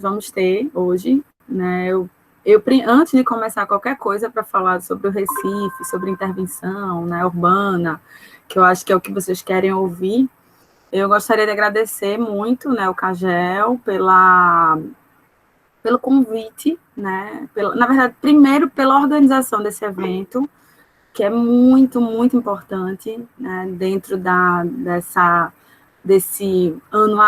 vamos ter hoje, né? Antes de começar qualquer coisa para falar sobre o Recife, sobre intervenção, né, urbana, que eu acho que é o que vocês querem ouvir, eu gostaria de agradecer muito, né, o Cagel pelo convite, né? Na verdade, primeiro pela organização desse evento, que é muito, muito importante, né, dentro desse ano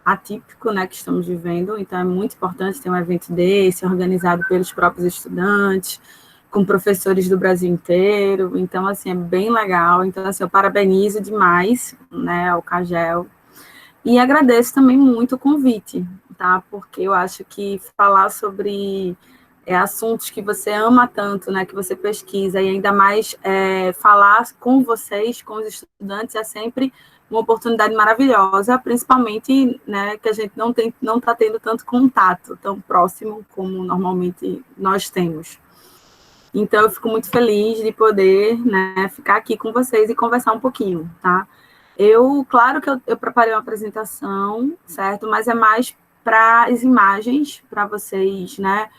atípico, né, que estamos vivendo. Então, é muito importante ter um evento desse, organizado pelos próprios estudantes, com professores do Brasil inteiro. Então, assim, é bem legal. Então, assim, eu parabenizo demais, né, ao Cagel. E agradeço também muito o convite, tá? Porque eu acho que falar sobre assuntos que você ama tanto, né, que você pesquisa, e ainda mais falar com vocês, com os estudantes, é sempre uma oportunidade maravilhosa, principalmente, né, que a gente não está tendo tanto contato tão próximo como normalmente nós temos. Então, eu fico muito feliz de poder, né, ficar aqui com vocês e conversar um pouquinho, tá? Claro que eu preparei uma apresentação, certo? Mas é mais para as imagens, para vocês, né,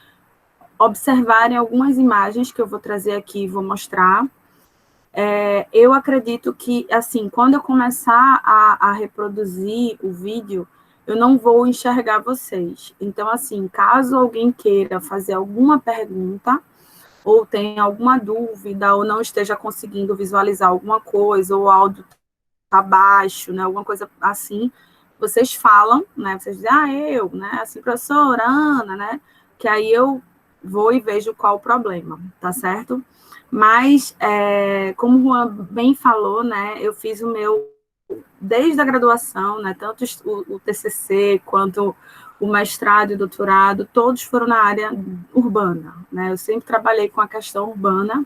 observarem algumas imagens que eu vou trazer aqui e vou mostrar. Eu acredito que, assim, quando eu começar a reproduzir o vídeo, eu não vou enxergar vocês. Então, assim, caso alguém queira fazer alguma pergunta, ou tenha alguma dúvida, ou não esteja conseguindo visualizar alguma coisa, ou o áudio está baixo, né, alguma coisa assim, vocês falam, né, vocês dizem, né, assim, professora Ana, né, que aí eu vou e vejo qual o problema, tá certo? Mas, como o Juan bem falou, né, eu fiz o meu, desde a graduação, né, tanto o TCC, quanto o mestrado e o doutorado, todos foram na área urbana, né, eu sempre trabalhei com a questão urbana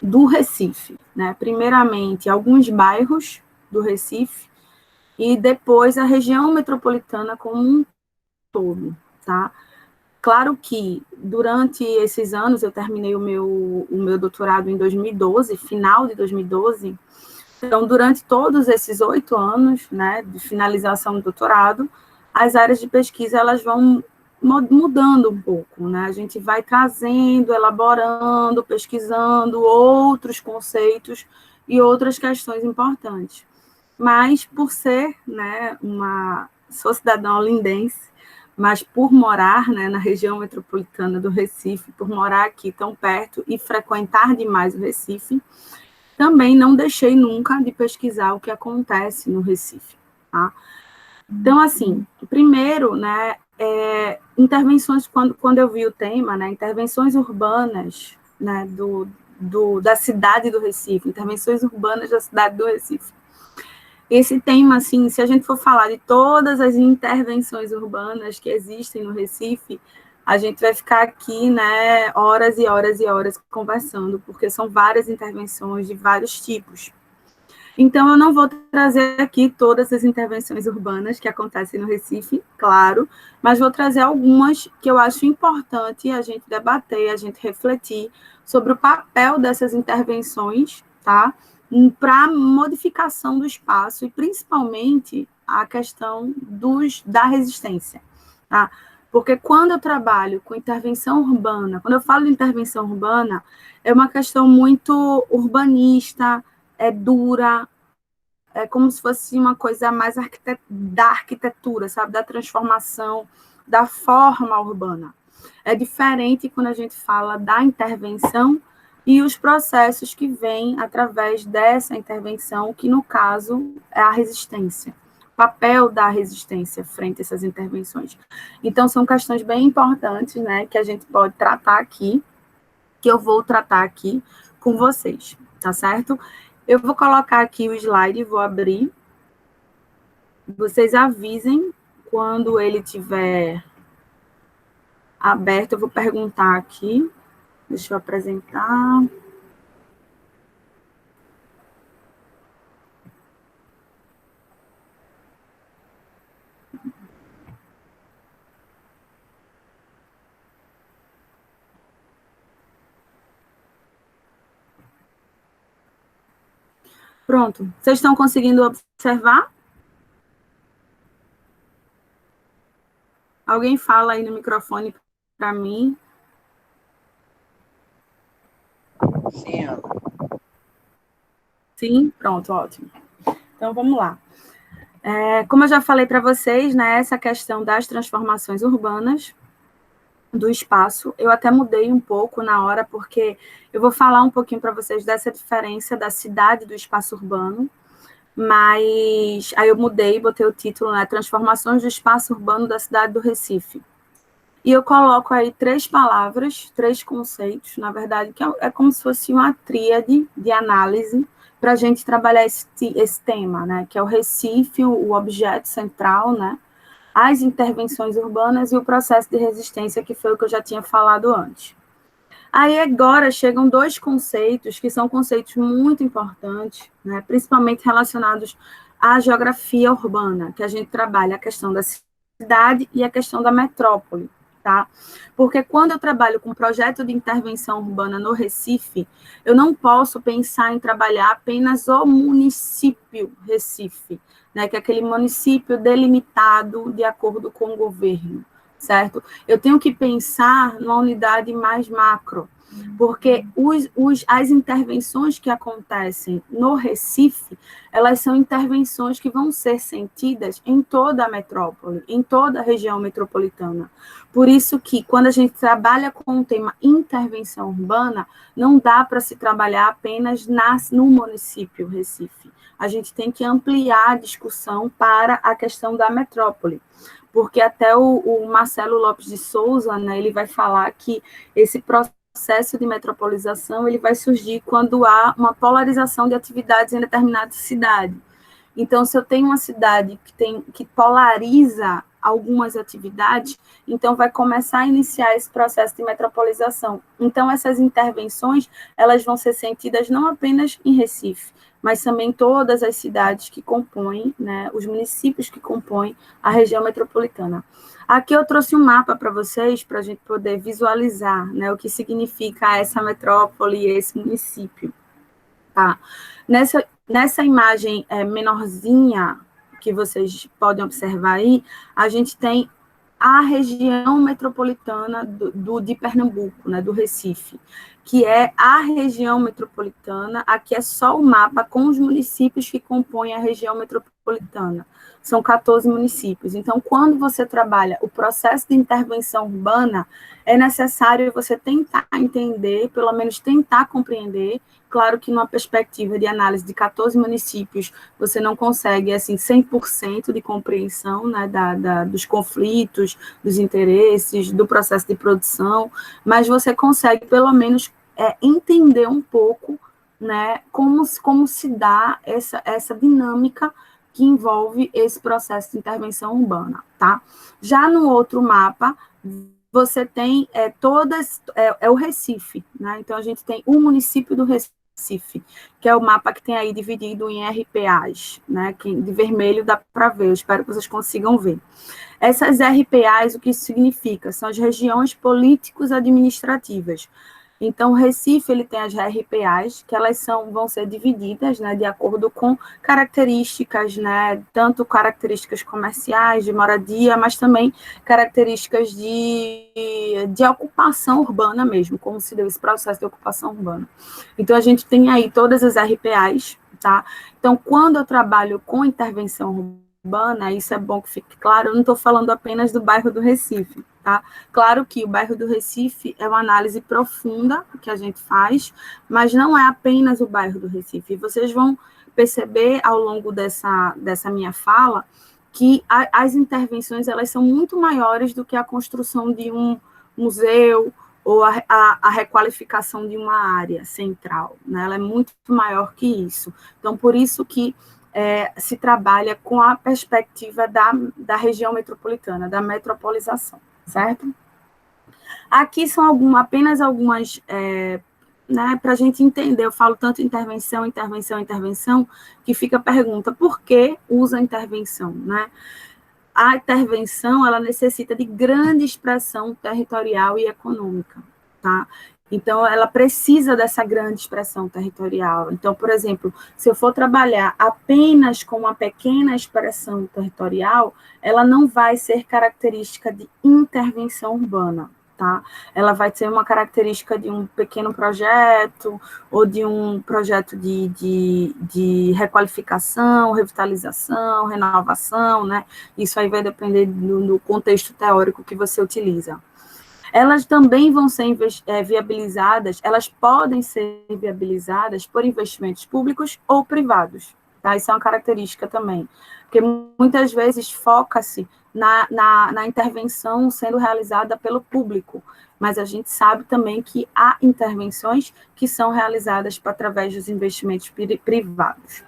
do Recife, né, primeiramente alguns bairros do Recife, e depois a região metropolitana como um todo, tá? Claro que durante esses anos, eu terminei o meu doutorado em 2012, final de 2012, então durante todos esses 8 anos, né, de finalização do doutorado, as áreas de pesquisa elas vão mudando um pouco, né? A gente vai trazendo, elaborando, pesquisando outros conceitos e outras questões importantes. Mas por ser, né, sou cidadã olindense, mas por morar, né, na região metropolitana do Recife, por morar aqui tão perto e frequentar demais o Recife, também não deixei nunca de pesquisar o que acontece no Recife, tá? Então, assim, primeiro, né, intervenções, quando eu vi o tema, né, intervenções urbanas, né, da cidade do Recife, intervenções urbanas da cidade do Recife. Esse tema, assim, se a gente for falar de todas as intervenções urbanas que existem no Recife, a gente vai ficar aqui, né, horas e horas e horas conversando, porque são várias intervenções de vários tipos. Então, eu não vou trazer aqui todas as intervenções urbanas que acontecem no Recife, claro, mas vou trazer algumas que eu acho importante a gente debater, a gente refletir sobre o papel dessas intervenções, tá? Para modificação do espaço e principalmente a questão da resistência, tá? Porque quando eu trabalho com intervenção urbana, quando eu falo de intervenção urbana, é uma questão muito urbanista, é dura, é como se fosse uma coisa mais da arquitetura, sabe? Da transformação, da forma urbana. É diferente quando a gente fala da intervenção e os processos que vêm através dessa intervenção, que no caso é a resistência, o papel da resistência frente a essas intervenções. Então, são questões bem importantes, né, que a gente pode tratar aqui, que eu vou tratar aqui com vocês, tá certo? Eu vou colocar aqui o slide, vou abrir. Vocês avisem quando ele estiver aberto, eu vou perguntar aqui. Deixa eu apresentar. Pronto. Vocês estão conseguindo observar? Alguém fala aí no microfone para mim? Sim, Ana. Sim? Pronto, ótimo. Então, vamos lá. Como eu já falei para vocês, né, essa questão das transformações urbanas do espaço, eu até mudei um pouco na hora, porque eu vou falar um pouquinho para vocês dessa diferença da cidade e do espaço urbano, mas aí eu mudei, botei o título, né, Transformações do Espaço Urbano da Cidade do Recife. E eu coloco aí 3 palavras, 3 conceitos, na verdade, que é como se fosse uma tríade de análise para a gente trabalhar esse tema, né? Que é o Recife, o objeto central, né? As intervenções urbanas e o processo de resistência, que foi o que eu já tinha falado antes. Aí agora chegam 2 conceitos que são conceitos muito importantes, né? Principalmente relacionados à geografia urbana, que a gente trabalha a questão da cidade e a questão da metrópole. Tá? Porque quando eu trabalho com projeto de intervenção urbana no Recife, eu não posso pensar em trabalhar apenas o município Recife, né, que é aquele município delimitado de acordo com o governo, certo? Eu tenho que pensar numa unidade mais macro, porque as intervenções que acontecem no Recife, elas são intervenções que vão ser sentidas em toda a metrópole, em toda a região metropolitana. Por isso que, quando a gente trabalha com o tema intervenção urbana, não dá para se trabalhar apenas no município Recife. A gente tem que ampliar a discussão para a questão da metrópole, porque até o Marcelo Lopes de Souza, né, ele vai falar que esse processo de metropolização ele vai surgir quando há uma polarização de atividades em determinada cidade. Então, se eu tenho uma cidade que polariza algumas atividades, então vai começar a iniciar esse processo de metropolização. Então, essas intervenções, elas vão ser sentidas não apenas em Recife, mas também em todas as cidades que compõem, né, os municípios que compõem a região metropolitana. Aqui eu trouxe um mapa para vocês, para a gente poder visualizar, né, o que significa essa metrópole e esse município. Tá? Nessa imagem menorzinha que vocês podem observar aí, a gente tem a região metropolitana de Pernambuco, né, do Recife, que é a região metropolitana. Aqui é só o mapa com os municípios que compõem a região metropolitana. São 14 municípios. Então, quando você trabalha o processo de intervenção urbana, é necessário você tentar entender, pelo menos tentar compreender. Claro que numa perspectiva de análise de 14 municípios, você não consegue, assim, 100% de compreensão, né, dos conflitos, dos interesses, do processo de produção, mas você consegue, pelo menos, entender um pouco, né, como se dá essa dinâmica que envolve esse processo de intervenção urbana, tá? Já no outro mapa, você tem o Recife, né? Então, a gente tem o município do Recife, que é o mapa que tem aí dividido em RPAs, né? Que de vermelho dá para ver, eu espero que vocês consigam ver. Essas RPAs, o que isso significa? São as regiões políticos administrativas. Então, o Recife ele tem as RPAs, que elas vão ser divididas, né, de acordo com características, né, tanto características comerciais, de moradia, mas também características de ocupação urbana mesmo, como se deu esse processo de ocupação urbana. Então, a gente tem aí todas as RPAs, tá? Então, quando eu trabalho com intervenção urbana, isso é bom que fique claro, eu não estou falando apenas do bairro do Recife, tá? Claro que o bairro do Recife é uma análise profunda que a gente faz, mas não é apenas o bairro do Recife. E vocês vão perceber ao longo dessa minha fala que as intervenções elas são muito maiores do que a construção de um museu ou a requalificação de uma área central, né? Ela é muito maior que isso. Então, por isso que se trabalha com a perspectiva da região metropolitana, da metropolização, certo? Aqui são apenas algumas, né, para a gente entender, eu falo tanto intervenção, intervenção, intervenção, que fica a pergunta, por que usa intervenção, né? A intervenção, ela necessita de grande expressão territorial e econômica, tá? Então, ela precisa dessa grande expressão territorial. Então, por exemplo, se eu for trabalhar apenas com uma pequena expressão territorial, ela não vai ser característica de intervenção urbana, tá? Ela vai ser uma característica de um pequeno projeto ou de um projeto de requalificação, revitalização, renovação, né? Isso aí vai depender do contexto teórico que você utiliza. Elas também vão ser viabilizadas, elas podem ser viabilizadas por investimentos públicos ou privados, tá? Isso é uma característica também, porque muitas vezes foca-se na intervenção sendo realizada pelo público, mas a gente sabe também que há intervenções que são realizadas através dos investimentos privados.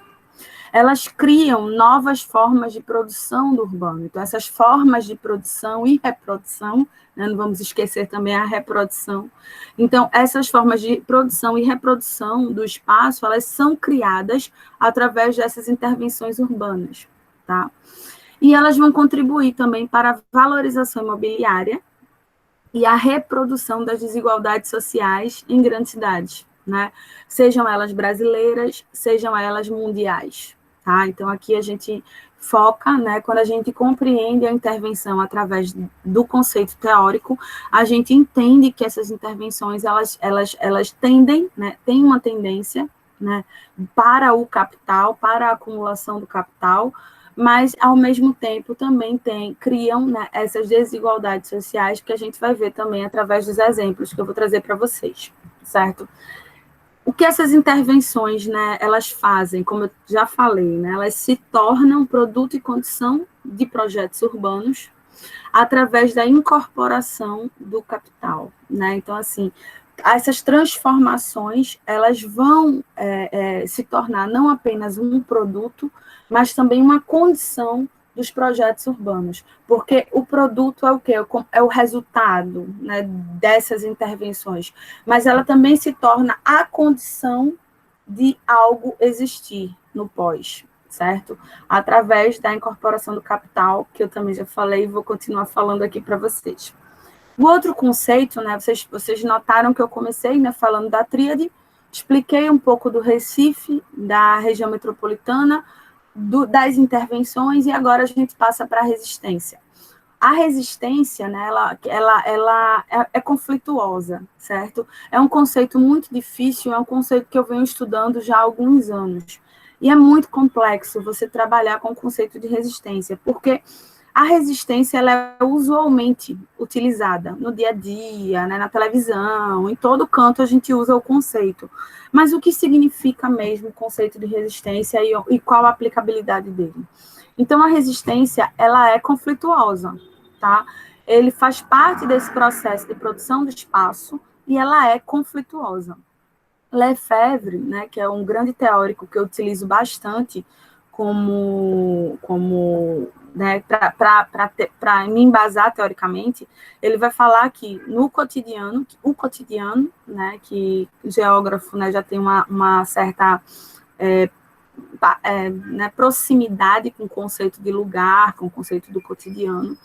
Elas criam novas formas de produção do urbano. Então, essas formas de produção e reprodução, né, não vamos esquecer também a reprodução. Então, essas formas de produção e reprodução do espaço, elas são criadas através dessas intervenções urbanas, tá? E elas vão contribuir também para a valorização imobiliária e a reprodução das desigualdades sociais em grandes cidades, né? Sejam elas brasileiras, sejam elas mundiais, tá? Então, aqui a gente foca, né, quando a gente compreende a intervenção através do conceito teórico, a gente entende que essas intervenções, elas tendem, né, têm uma tendência, né, para o capital, para a acumulação do capital, mas, ao mesmo tempo, também criam, né, essas desigualdades sociais que a gente vai ver também através dos exemplos que eu vou trazer para vocês, certo? O que essas intervenções, né, elas fazem, como eu já falei, né, elas se tornam produto e condição de projetos urbanos através da incorporação do capital, né? Então, assim, essas transformações, elas vão se tornar não apenas um produto, mas também uma condição dos projetos urbanos, porque o produto é o quê? É o resultado, né, dessas intervenções, mas ela também se torna a condição de algo existir no pós, certo? Através da incorporação do capital, que eu também já falei e vou continuar falando aqui para vocês. O outro conceito, né, vocês notaram que eu comecei, né, falando da tríade, expliquei um pouco do Recife, da região metropolitana, das intervenções, e agora a gente passa para a resistência. A resistência, né, ela é conflituosa, certo? É um conceito muito difícil, é um conceito que eu venho estudando já há alguns anos. E é muito complexo você trabalhar com o conceito de resistência, porque a resistência ela é usualmente utilizada no dia a dia, né, na televisão, em todo canto a gente usa o conceito. Mas o que significa mesmo o conceito de resistência e qual a aplicabilidade dele? Então, a resistência, ela é conflituosa, tá? Ele faz parte desse processo de produção do espaço e ela é conflituosa. Lefebvre, né, que é um grande teórico que eu utilizo bastante como né, para me embasar teoricamente, ele vai falar que no cotidiano, né, que o geógrafo, né, já tem uma certa né, proximidade com o conceito de lugar, com o conceito do cotidiano.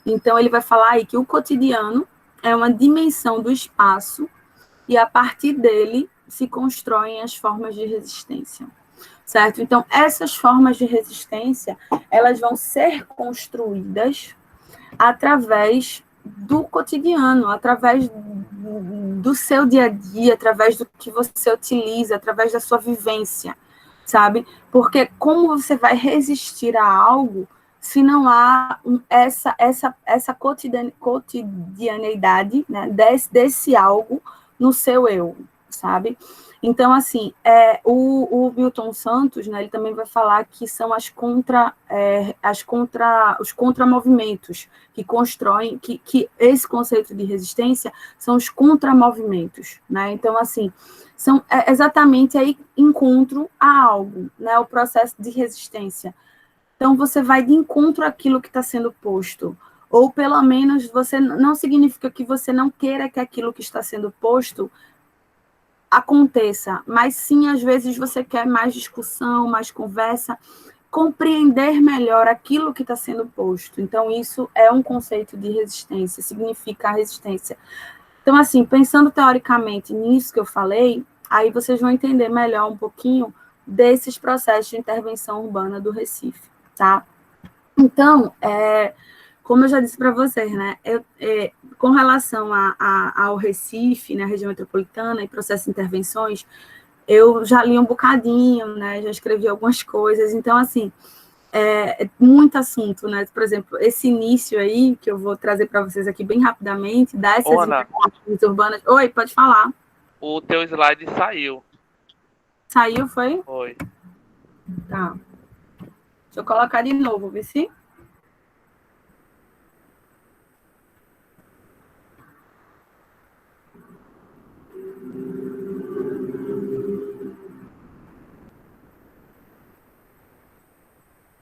Então, ele vai falar aí que o cotidiano é uma dimensão do espaço e, a partir dele, se constroem as formas de resistência, certo? Então, essas formas de resistência, elas vão ser construídas através do cotidiano, através do seu dia a dia, através do que você utiliza, através da sua vivência, sabe? Porque como você vai resistir a algo se não há essa cotidianeidade, né, desse algo no seu eu, sabe? Então, assim, o Milton Santos, né, ele também vai falar que são os contramovimentos que constroem, que esse conceito de resistência são os contramovimentos, né? Então, assim, são exatamente aí encontro a algo, né? O processo de resistência. Então, você vai de encontro àquilo que está sendo posto, ou pelo menos você não significa que você não queira que aquilo que está sendo posto aconteça, mas sim, às vezes, você quer mais discussão, mais conversa, compreender melhor aquilo que está sendo posto. Então, isso é um conceito de resistência, significa a resistência. Então, assim, pensando teoricamente nisso que eu falei, aí vocês vão entender melhor um pouquinho desses processos de intervenção urbana do Recife, tá? Então, como eu já disse para vocês, né, com relação ao Recife, né, região metropolitana e processo de intervenções, eu já li um bocadinho, né, já escrevi algumas coisas, então, assim, muito assunto, né, por exemplo, esse início aí, que eu vou trazer para vocês aqui bem rapidamente, dessas intervenções urbanas... Oi, pode falar. O teu slide saiu. Saiu, foi? Foi. Tá. Deixa eu colocar de novo, vê se...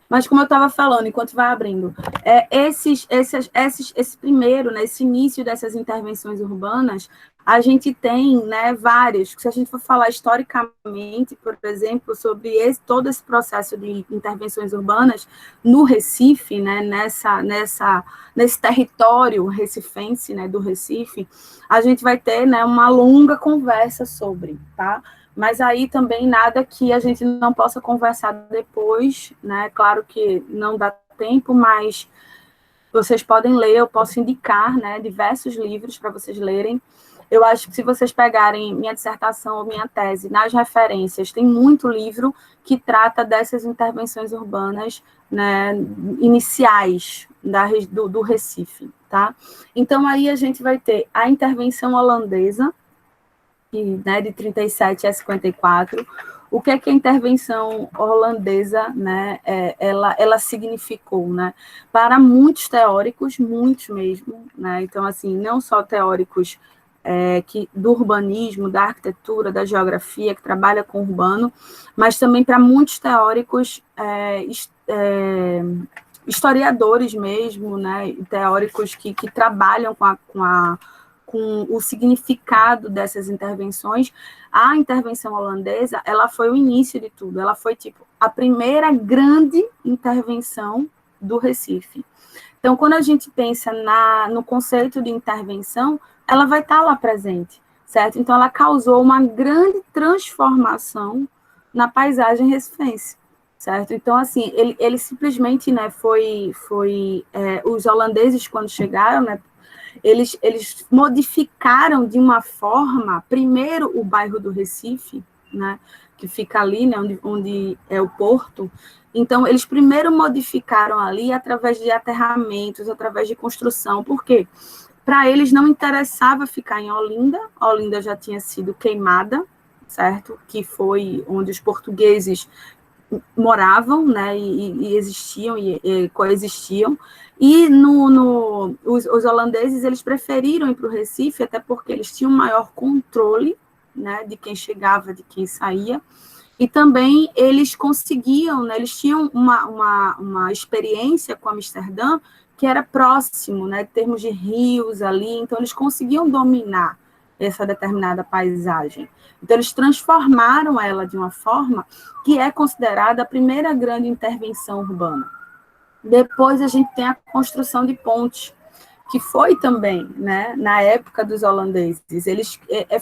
Mas, como eu estava falando, enquanto vai abrindo, esse primeiro, né, esse início dessas intervenções urbanas, a gente tem, né, várias. Se a gente for falar historicamente, por exemplo, sobre todo esse processo de intervenções urbanas no Recife, né, nesse território recifense, né, do Recife, a gente vai ter, né, uma longa conversa sobre, tá? Mas aí também nada que a gente não possa conversar depois, né? Claro que não dá tempo, mas vocês podem ler, eu posso indicar, né, diversos livros para vocês lerem. Eu acho que se vocês pegarem minha dissertação ou minha tese nas referências, tem muito livro que trata dessas intervenções urbanas, né, iniciais do Recife, tá? Então, aí a gente vai ter a intervenção holandesa, né, de 37 a 54, o que é que a intervenção holandesa, né, ela significou, né, para muitos teóricos, muitos mesmo, né, então, assim, não só teóricos do urbanismo, da arquitetura, da geografia, que trabalha com urbano, mas também para muitos teóricos historiadores mesmo, né, teóricos que trabalham com o significado dessas intervenções. A intervenção holandesa, ela foi o início de tudo, ela foi, tipo, a primeira grande intervenção do Recife. Então, quando a gente pensa no conceito de intervenção, ela vai estar lá presente, certo? Então, ela causou uma grande transformação na paisagem recifense, certo? Então, assim, ele simplesmente, né, os holandeses, quando chegaram, né, eles modificaram de uma forma, primeiro, o bairro do Recife, né, que fica ali, né, onde é o porto. Então, eles primeiro modificaram ali através de aterramentos, através de construção. Por quê? Para eles não interessava ficar em Olinda. Olinda já tinha sido queimada, certo? Que foi onde os portugueses moravam, né, e existiam, e coexistiam, e os holandeses, eles preferiram ir para o Recife, até porque eles tinham maior controle, né, de quem chegava, de quem saía, e também eles conseguiam, né, eles tinham uma experiência com Amsterdã, que era próximo, né, em termos de rios ali, então eles conseguiam dominar essa determinada paisagem. Então, eles transformaram ela de uma forma que é considerada a primeira grande intervenção urbana. Depois, a gente tem a construção de pontes, que foi também, né, na época dos holandeses.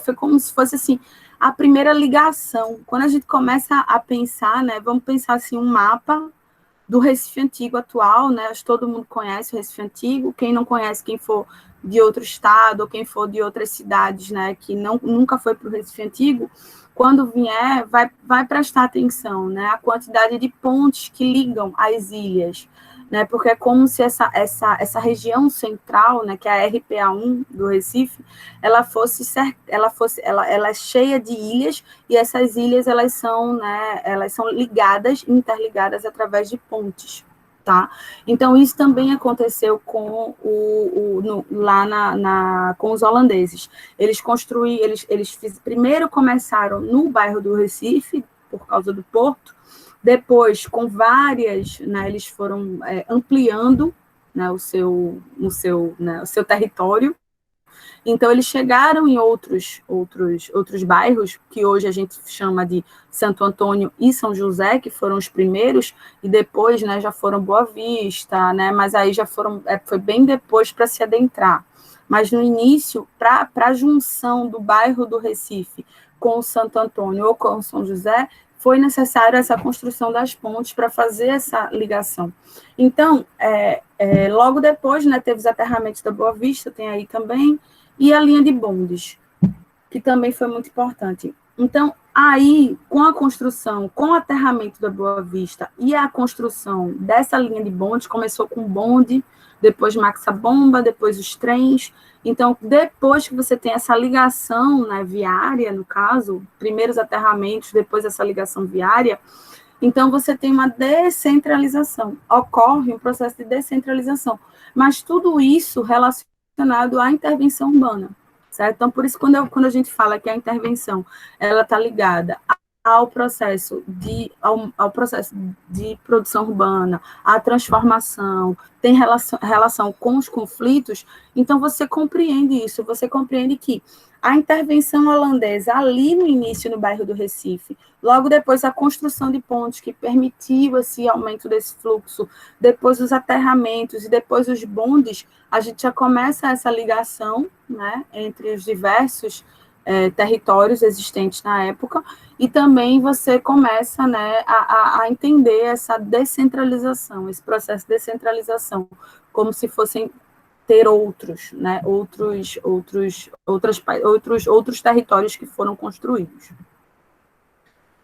Foi como se fosse assim, a primeira ligação. Quando a gente começa a pensar, né, vamos pensar assim, um mapa do Recife Antigo atual, né? Acho que todo mundo conhece o Recife Antigo. Quem não conhece, quem for de outro estado, ou quem for de outras cidades, né, que nunca foi para o Recife Antigo, quando vier, vai prestar atenção, né, a quantidade de pontes que ligam as ilhas, né, porque é como se essa região central, né, que é a RPA1 do Recife, ela é cheia de ilhas, e essas ilhas, elas são ligadas, interligadas através de pontes, tá? Então, isso também aconteceu com com os holandeses. Eles primeiro começaram no bairro do Recife, por causa do porto, depois, com várias, né, eles foram ampliando, né, o seu território. Então, eles chegaram em outros bairros, que hoje a gente chama de Santo Antônio e São José, que foram os primeiros, e depois, né, já foram Boa Vista, né, mas aí já foi bem depois para se adentrar. mas no início, para a junção do bairro do Recife com o Santo Antônio ou com o São José, foi necessário essa construção das pontes para fazer essa ligação. Então, logo depois, né, teve os aterramentos da Boa Vista, tem aí também, e a linha de bondes, que também foi muito importante. Então, aí, com a construção, com o aterramento da Boa Vista e a construção dessa linha de bonde, começou com bonde, depois Maxa-Bomba, depois os trens. Então, depois que você tem essa ligação, né, viária, no caso, primeiro os aterramentos, depois essa ligação viária, então você tem uma descentralização, ocorre um processo de descentralização, mas tudo isso relacionado à intervenção urbana. Certo? Então, por isso, quando a gente fala que a intervenção ela está ligada ao processo ao processo de produção urbana, à transformação, tem relação com os conflitos, então você compreende isso, você compreende que a intervenção holandesa ali no início no bairro do Recife, logo depois a construção de pontes que permitiu esse aumento desse fluxo, depois os aterramentos e depois os bondes, a gente já começa essa ligação, né, entre os diversos territórios existentes na época, e também você começa, né, a entender essa descentralização, esse processo de descentralização, como se fossem ter outros, né, outros territórios que foram construídos.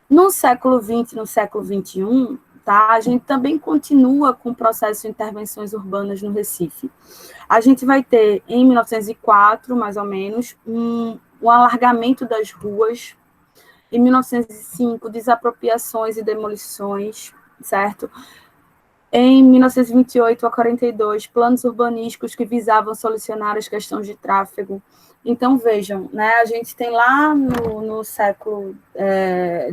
No século XX, no século XXI, tá, a gente também continua com o processo de intervenções urbanas no Recife. A gente vai ter, em 1904, mais ou menos, o alargamento das ruas, em 1905, desapropriações e demolições, certo? Em 1928 a 42, planos urbanísticos que visavam solucionar as questões de tráfego. Então, vejam, né, a gente tem lá no século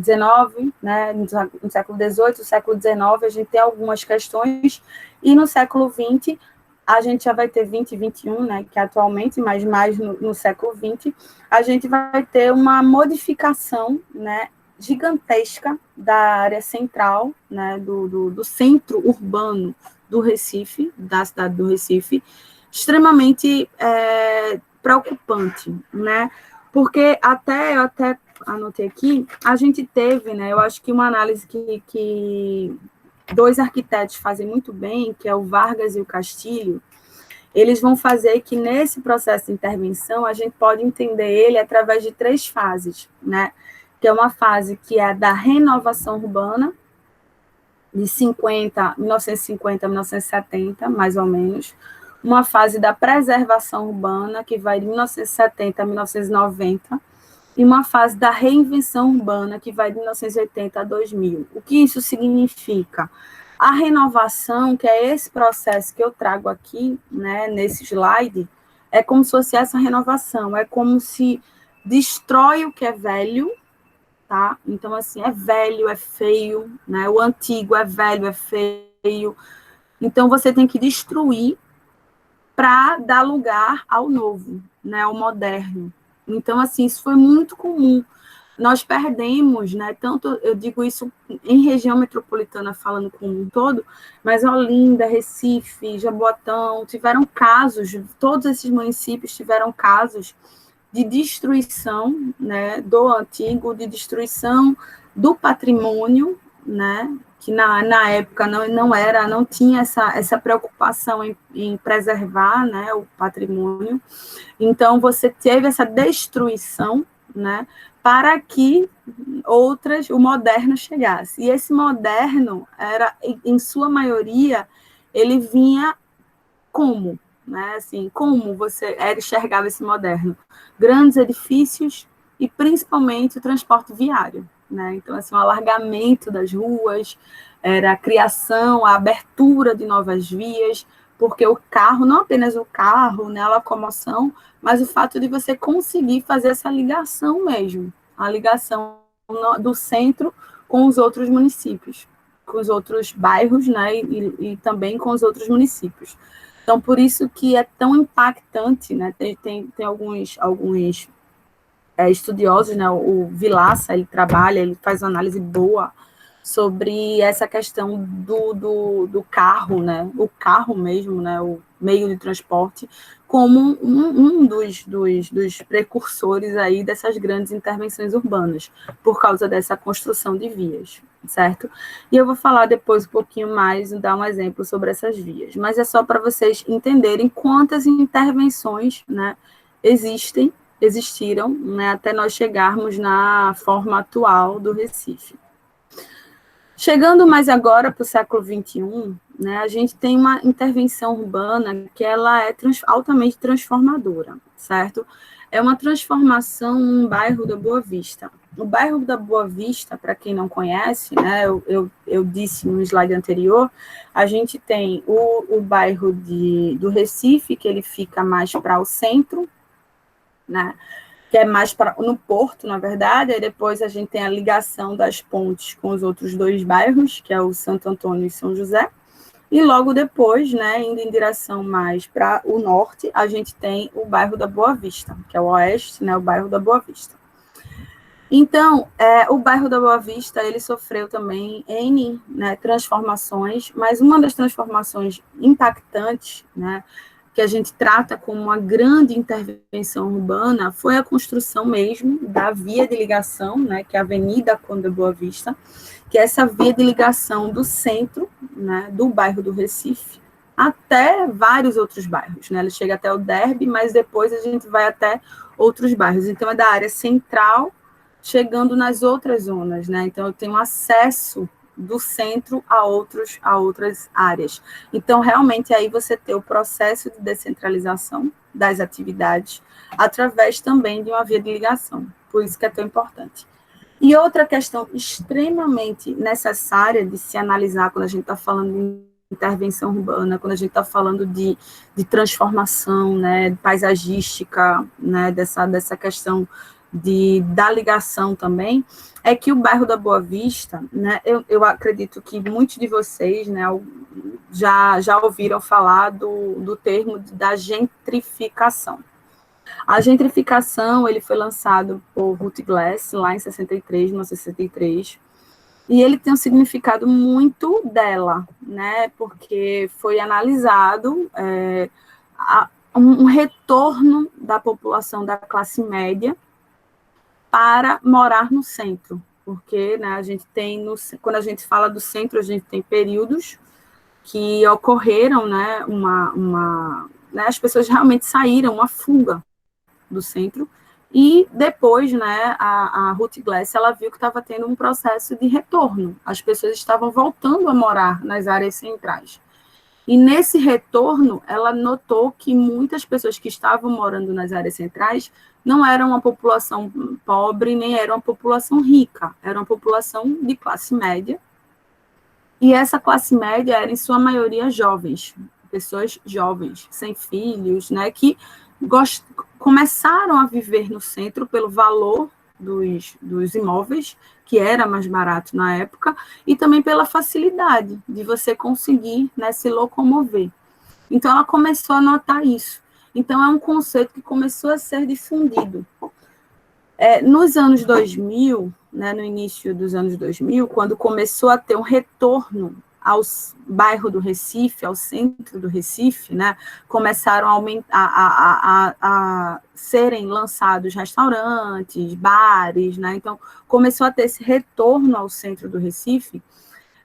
XIX, né, no século XVIII, no século XIX, a gente tem algumas questões, e no século XX, a gente já vai ter 20 e 21, né, que atualmente, mas mais no século XX, a gente vai ter uma modificação, né, gigantesca da área central, né, do centro urbano do Recife, da cidade do Recife, extremamente preocupante, né, porque eu até anotei aqui, a gente teve, né, eu acho que uma análise que dois arquitetos fazem muito bem, que é o Vargas e o Castilho, eles vão fazer que nesse processo de intervenção a gente pode entender ele através de 3 fases, né? Que é uma fase que é a da renovação urbana, de 1950 a 1970, mais ou menos, uma fase da preservação urbana, que vai de 1970 a 1990, e uma fase da reinvenção urbana, que vai de 1980 a 2000. O que isso significa? A renovação, que é esse processo que eu trago aqui, né, nesse slide, é como se fosse essa renovação, é como se destrói o que é velho, tá? Então, assim, é velho, é feio, né? O antigo é velho, é feio. Então, você tem que destruir para dar lugar ao novo, né, ao moderno. Então, assim, isso foi muito comum. Nós perdemos, né, tanto, eu digo isso em região metropolitana, falando como um todo, mas Olinda, Recife, Jaboatão, tiveram casos, todos esses municípios tiveram casos de destruição, né, do antigo, de destruição do patrimônio, né, que na época não tinha essa preocupação em preservar, né, o patrimônio. Então, você teve essa destruição, né, para que o moderno chegasse. E esse moderno era, em sua maioria, ele vinha como? Né, assim, como você enxergava esse moderno? Grandes edifícios e, principalmente, o transporte viário. Né? Então, assim, o alargamento das ruas, era a criação, a abertura de novas vias, porque o carro, não apenas o carro, né, a locomoção, mas o fato de você conseguir fazer essa ligação mesmo, a ligação do centro com os outros municípios, com os outros bairros, né, e também com os outros municípios. Então, por isso que é tão impactante, né, tem alguns estudiosos, né, o Vilaça, ele faz uma análise boa sobre essa questão do carro, né? O carro mesmo, né? O meio de transporte, como um dos precursores aí dessas grandes intervenções urbanas, por causa dessa construção de vias, certo? E eu vou falar depois um pouquinho mais, dar um exemplo sobre essas vias, mas é só para vocês entenderem quantas intervenções, né, existiram, né, até nós chegarmos na forma atual do Recife. Chegando mais agora para o século XXI, né, a gente tem uma intervenção urbana que ela é altamente transformadora, certo? É uma transformação num bairro da Boa Vista. O bairro da Boa Vista, para quem não conhece, né, eu disse no slide anterior, a gente tem o bairro do Recife, que ele fica mais para o centro, né, que é mais no Porto, na verdade, aí depois a gente tem a ligação das pontes com os outros dois bairros, que é o Santo Antônio e São José, e logo depois, né, indo em direção mais para o norte, a gente tem o bairro da Boa Vista, que é o oeste, né, o bairro da Boa Vista. Então, o bairro da Boa Vista, ele sofreu também N, né, transformações, mas uma das transformações impactantes, né, que a gente trata como uma grande intervenção urbana, foi a construção mesmo da via de ligação, né, que é a Avenida Conde de Boa Vista, que é essa via de ligação do centro, né, do bairro do Recife, até vários outros bairros, né, ele chega até o Derby, mas depois a gente vai até outros bairros, então é da área central, chegando nas outras zonas, né, então eu tenho acesso do centro a outras áreas. Então, realmente, aí você tem o processo de descentralização das atividades através também de uma via de ligação. Por isso que é tão importante. E outra questão extremamente necessária de se analisar quando a gente está falando de intervenção urbana, quando a gente está falando de transformação, né, paisagística, né, dessa questão da ligação também, é que o bairro da Boa Vista, né, eu acredito que muitos de vocês, né, já ouviram falar do termo da gentrificação. A gentrificação, ele foi lançado por Ruth Glass, lá em 1963, e ele tem um significado muito dela, né, porque foi analisado um retorno da população da classe média para morar no centro, porque, né, a gente tem, quando a gente fala do centro, a gente tem períodos que ocorreram, né, né, as pessoas realmente saíram, uma fuga do centro, e depois, né, a Ruth Glass, ela viu que estava tendo um processo de retorno, as pessoas estavam voltando a morar nas áreas centrais. E nesse retorno, ela notou que muitas pessoas que estavam morando nas áreas centrais não eram uma população pobre, nem era uma população rica, era uma população de classe média. E essa classe média era, em sua maioria, jovens, pessoas jovens, sem filhos, né, que começaram a viver no centro pelo valor dos imóveis, que era mais barato na época, e também pela facilidade de você conseguir, né, se locomover. Então, ela começou a notar isso. Então, é um conceito que começou a ser difundido. Nos anos 2000, né, no início dos anos 2000, quando começou a ter um retorno ao bairro do Recife, ao centro do Recife, né, começaram a serem lançados restaurantes, bares, né, então começou a ter esse retorno ao centro do Recife.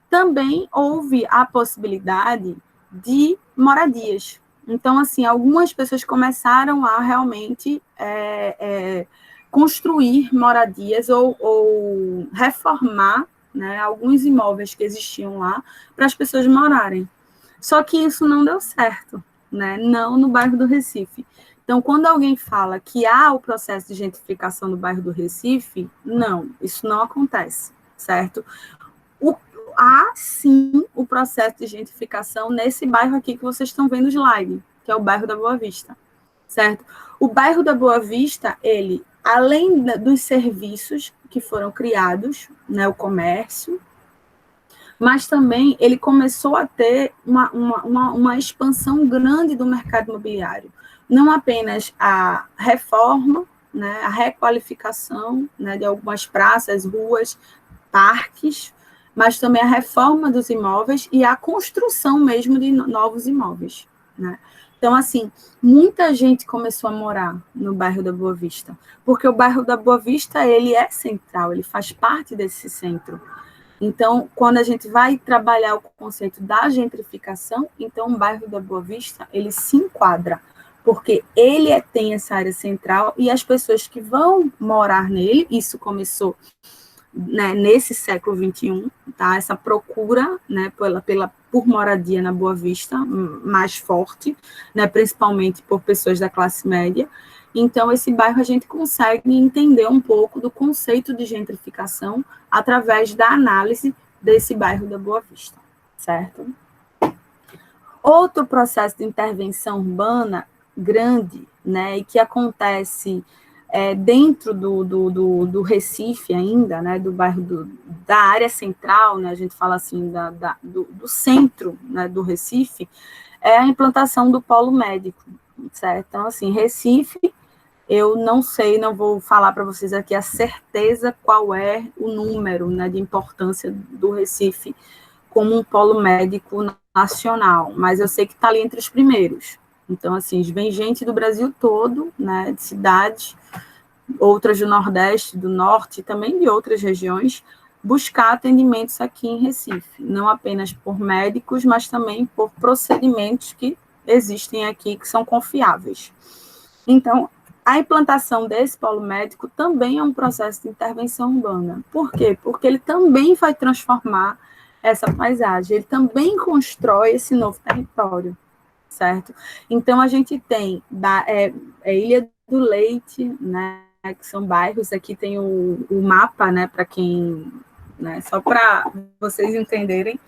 Também houve a possibilidade de moradias. Então, assim, algumas pessoas começaram a realmente construir moradias ou reformar, né, alguns imóveis que existiam lá para as pessoas morarem. Só que isso não deu certo, né, não no bairro do Recife. Então, quando alguém fala que há o processo de gentrificação no bairro do Recife, não, isso não acontece, certo? Há, sim, o processo de gentrificação nesse bairro aqui que vocês estão vendo o slide, que é o bairro da Boa Vista, certo? O bairro da Boa Vista, ele, além dos serviços que foram criados, né, o comércio, mas também ele começou a ter uma expansão grande do mercado imobiliário. Não apenas a reforma, né, a requalificação, né, de algumas praças, ruas, parques, mas também a reforma dos imóveis e a construção mesmo de novos imóveis, né? Então, assim, muita gente começou a morar no bairro da Boa Vista, porque o bairro da Boa Vista, ele é central, ele faz parte desse centro. Então, quando a gente vai trabalhar o conceito da gentrificação, então o bairro da Boa Vista, ele se enquadra, porque ele tem essa área central e as pessoas que vão morar nele, isso começou, né, nesse século XXI, tá? Essa procura, né, por moradia na Boa Vista mais forte, né, principalmente por pessoas da classe média. Então, esse bairro a gente consegue entender um pouco do conceito de gentrificação através da análise desse bairro da Boa Vista, certo? Outro processo de intervenção urbana grande, né, e que acontece dentro do Recife ainda, né, do bairro da área central, né, a gente fala assim, do centro, né, do Recife, é a implantação do polo médico, certo? Então, assim, Recife, eu não sei, não vou falar para vocês aqui a certeza qual é o número, né, de importância do Recife como um polo médico nacional, mas eu sei que está ali entre os primeiros. Então, assim, vem gente do Brasil todo, né, de cidades, outras do Nordeste, do Norte, e também de outras regiões, buscar atendimentos aqui em Recife, não apenas por médicos, mas também por procedimentos que existem aqui, que são confiáveis. Então, a implantação desse polo médico também é um processo de intervenção urbana. Por quê? Porque ele também vai transformar essa paisagem, ele também constrói esse novo território, certo? Então, a gente tem Ilha do Leite, né, que são bairros, aqui tem o mapa, né, para quem, né, só para vocês entenderem,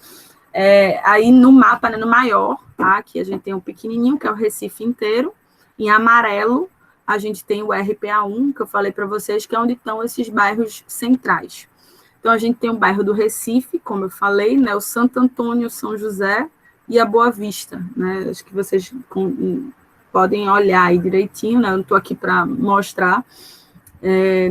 aí no mapa, né, no maior, tá, aqui a gente tem um pequenininho, que é o Recife inteiro, em amarelo, a gente tem o RPA1, que eu falei para vocês, que é onde estão esses bairros centrais. Então, a gente tem o bairro do Recife, como eu falei, né, o Santo Antônio, São José e a Boa Vista, né, acho que vocês podem olhar aí direitinho, né, eu não estou aqui para mostrar,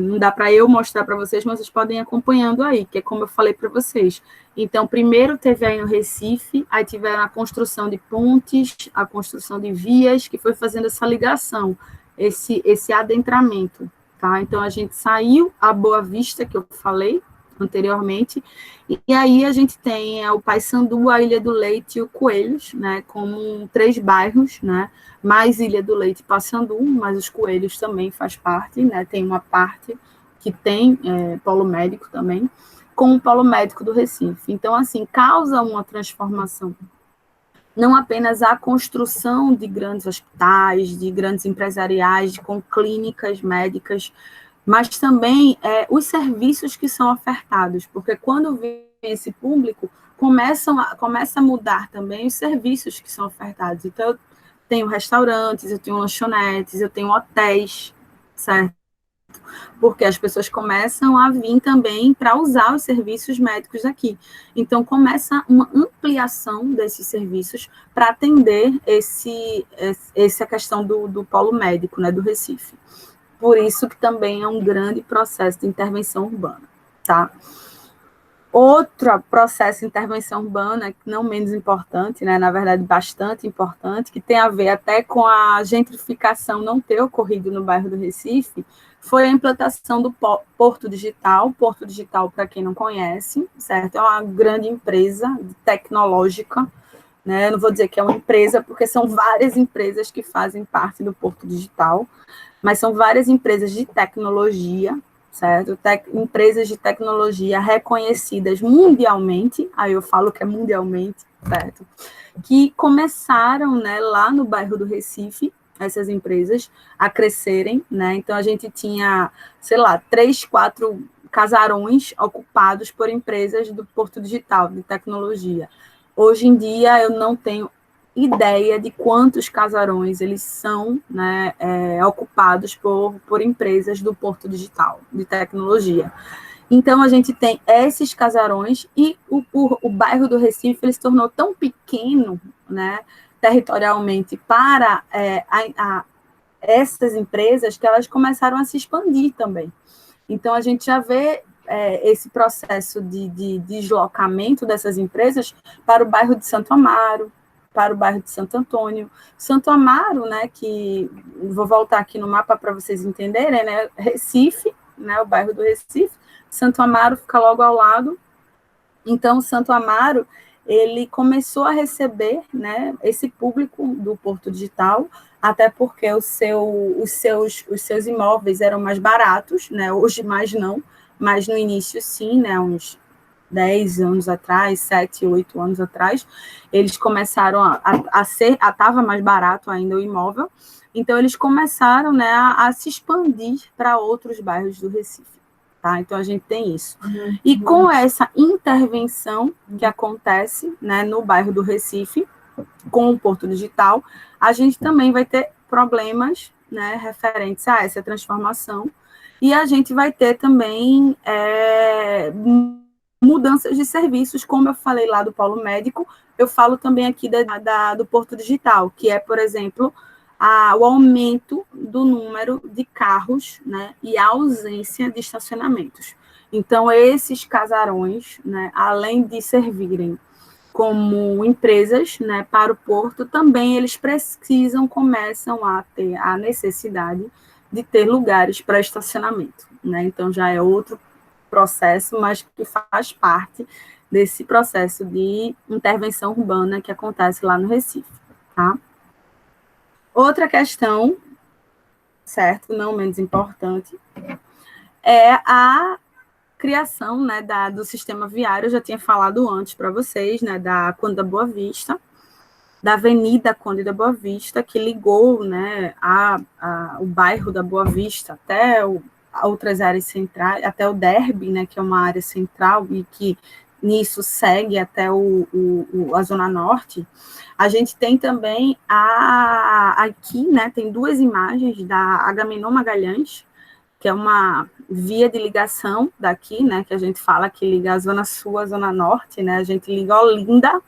não dá para eu mostrar para vocês, mas vocês podem ir acompanhando aí, que é como eu falei para vocês. Então, primeiro teve aí no Recife, aí tiveram a construção de pontes, a construção de vias, que foi fazendo essa ligação, esse adentramento, tá? Então, a gente saiu a Boa Vista, que eu falei anteriormente, e aí a gente tem o Paissandu, a Ilha do Leite e o Coelhos, né, como 3 bairros, né, mais Ilha do Leite e Paissandu, mas os Coelhos também faz parte, né, tem uma parte que tem polo médico também, com o polo médico do Recife. Então, assim, causa uma transformação, não apenas a construção de grandes hospitais, de grandes empresariais, com clínicas médicas, mas também os serviços que são ofertados, porque quando vem esse público, começa a mudar também os serviços que são ofertados. Então, eu tenho restaurantes, eu tenho lanchonetes, eu tenho hotéis, certo? Porque as pessoas começam a vir também para usar os serviços médicos aqui. Então, começa uma ampliação desses serviços para atender essa questão do polo médico, né, do Recife. Por isso que também é um grande processo de intervenção urbana, tá? Outro processo de intervenção urbana, não menos importante, né, na verdade bastante importante, que tem a ver até com a gentrificação não ter ocorrido no bairro do Recife, foi a implantação do Porto Digital. Porto Digital, para quem não conhece, certo? É uma grande empresa tecnológica, né? Eu não vou dizer que é uma empresa, porque são várias empresas que fazem parte do Porto Digital, mas são várias empresas de tecnologia, certo? Empresas de tecnologia reconhecidas mundialmente, aí eu falo que é mundialmente, certo? Que começaram, né, lá no bairro do Recife, essas empresas, a crescerem, né? Então, a gente tinha, sei lá, 3, 4 casarões ocupados por empresas do Porto Digital, de tecnologia. Hoje em dia, eu não tenho ideia de quantos casarões eles são, né, ocupados por empresas do Porto Digital, de tecnologia. Então, a gente tem esses casarões e o bairro do Recife ele se tornou tão pequeno, né, territorialmente para essas empresas que elas começaram a se expandir também. Então, a gente já vê esse processo de deslocamento dessas empresas para o bairro de Santo Amaro, para o bairro de Santo Antônio. Santo Amaro, né, que vou voltar aqui no mapa para vocês entenderem, né, Recife, né, o bairro do Recife, Santo Amaro fica logo ao lado. Então, Santo Amaro, ele começou a receber, né, esse público do Porto Digital, até porque os seus imóveis eram mais baratos, né, hoje mais não, mas no início sim, né, uns 10 anos atrás, 7, 8 anos atrás, eles começaram estava mais barato ainda o imóvel, então eles começaram, né, a se expandir para outros bairros do Recife. Tá? Então, a gente tem isso. E com essa intervenção que acontece, né, no bairro do Recife, com o Porto Digital, a gente também vai ter problemas, né, referentes a essa transformação, e a gente vai ter também mudanças de serviços, como eu falei lá do polo médico, eu falo também aqui do Porto Digital, que é, por exemplo, o aumento do número de carros, né, e a ausência de estacionamentos. Então, esses casarões, né, além de servirem como empresas, né, para o porto, também eles começam a ter a necessidade de ter lugares para estacionamento, né? Então, já é outro processo, mas que faz parte desse processo de intervenção urbana que acontece lá no Recife, tá? Outra questão, certo, não menos importante, é a criação, né, do sistema viário. Eu já tinha falado antes para vocês, né, da Conde da Boa Vista, da Avenida Conde da Boa Vista, que ligou, né, o bairro da Boa Vista até outras áreas centrais, até o Derby, né, que é uma área central e que nisso segue até a Zona Norte. A gente tem também aqui, né, tem duas imagens da Agamenon Magalhães, que é uma via de ligação daqui, né, que a gente fala que liga a Zona Sul à Zona Norte, né, a gente liga Olinda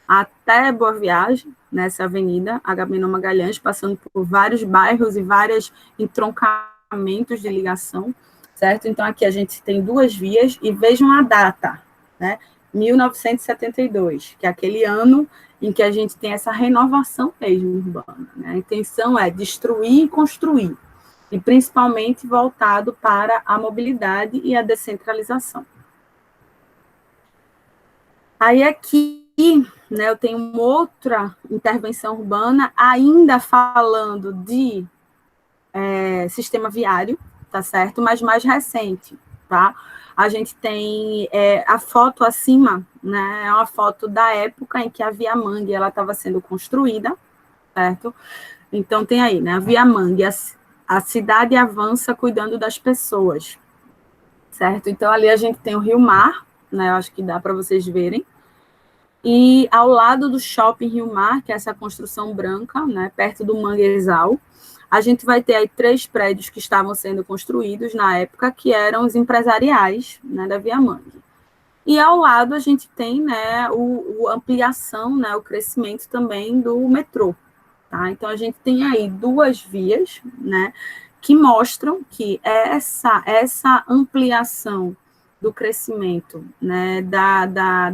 até Boa Viagem, nessa avenida Agamenon Magalhães, passando por vários bairros e vários entroncamentos de ligação, certo? Então, aqui a gente tem duas vias, e vejam a data, né, 1972, que é aquele ano em que a gente tem essa renovação mesmo urbana, né? A intenção é destruir e construir, e principalmente voltado para a mobilidade e a descentralização. Aí aqui, né, eu tenho uma outra intervenção urbana, ainda falando de sistema viário, tá certo? Mas mais recente, tá? A gente tem a foto acima, né, é uma foto da época em que a Via Mangue estava sendo construída, certo? Então, tem aí, né, a Via Mangue, a cidade avança cuidando das pessoas, certo? Então, ali a gente tem o Rio Mar, né, eu acho que dá para vocês verem, e ao lado do Shopping Rio Mar, que é essa construção branca, né, perto do Manguezal, a gente vai ter aí 3 prédios que estavam sendo construídos na época, que eram os empresariais, né, da Via Mangue. E ao lado a gente tem, né, a ampliação, né, o crescimento também do metrô. Tá? Então, a gente tem aí 2 vias, né, que mostram que essa ampliação do crescimento, né,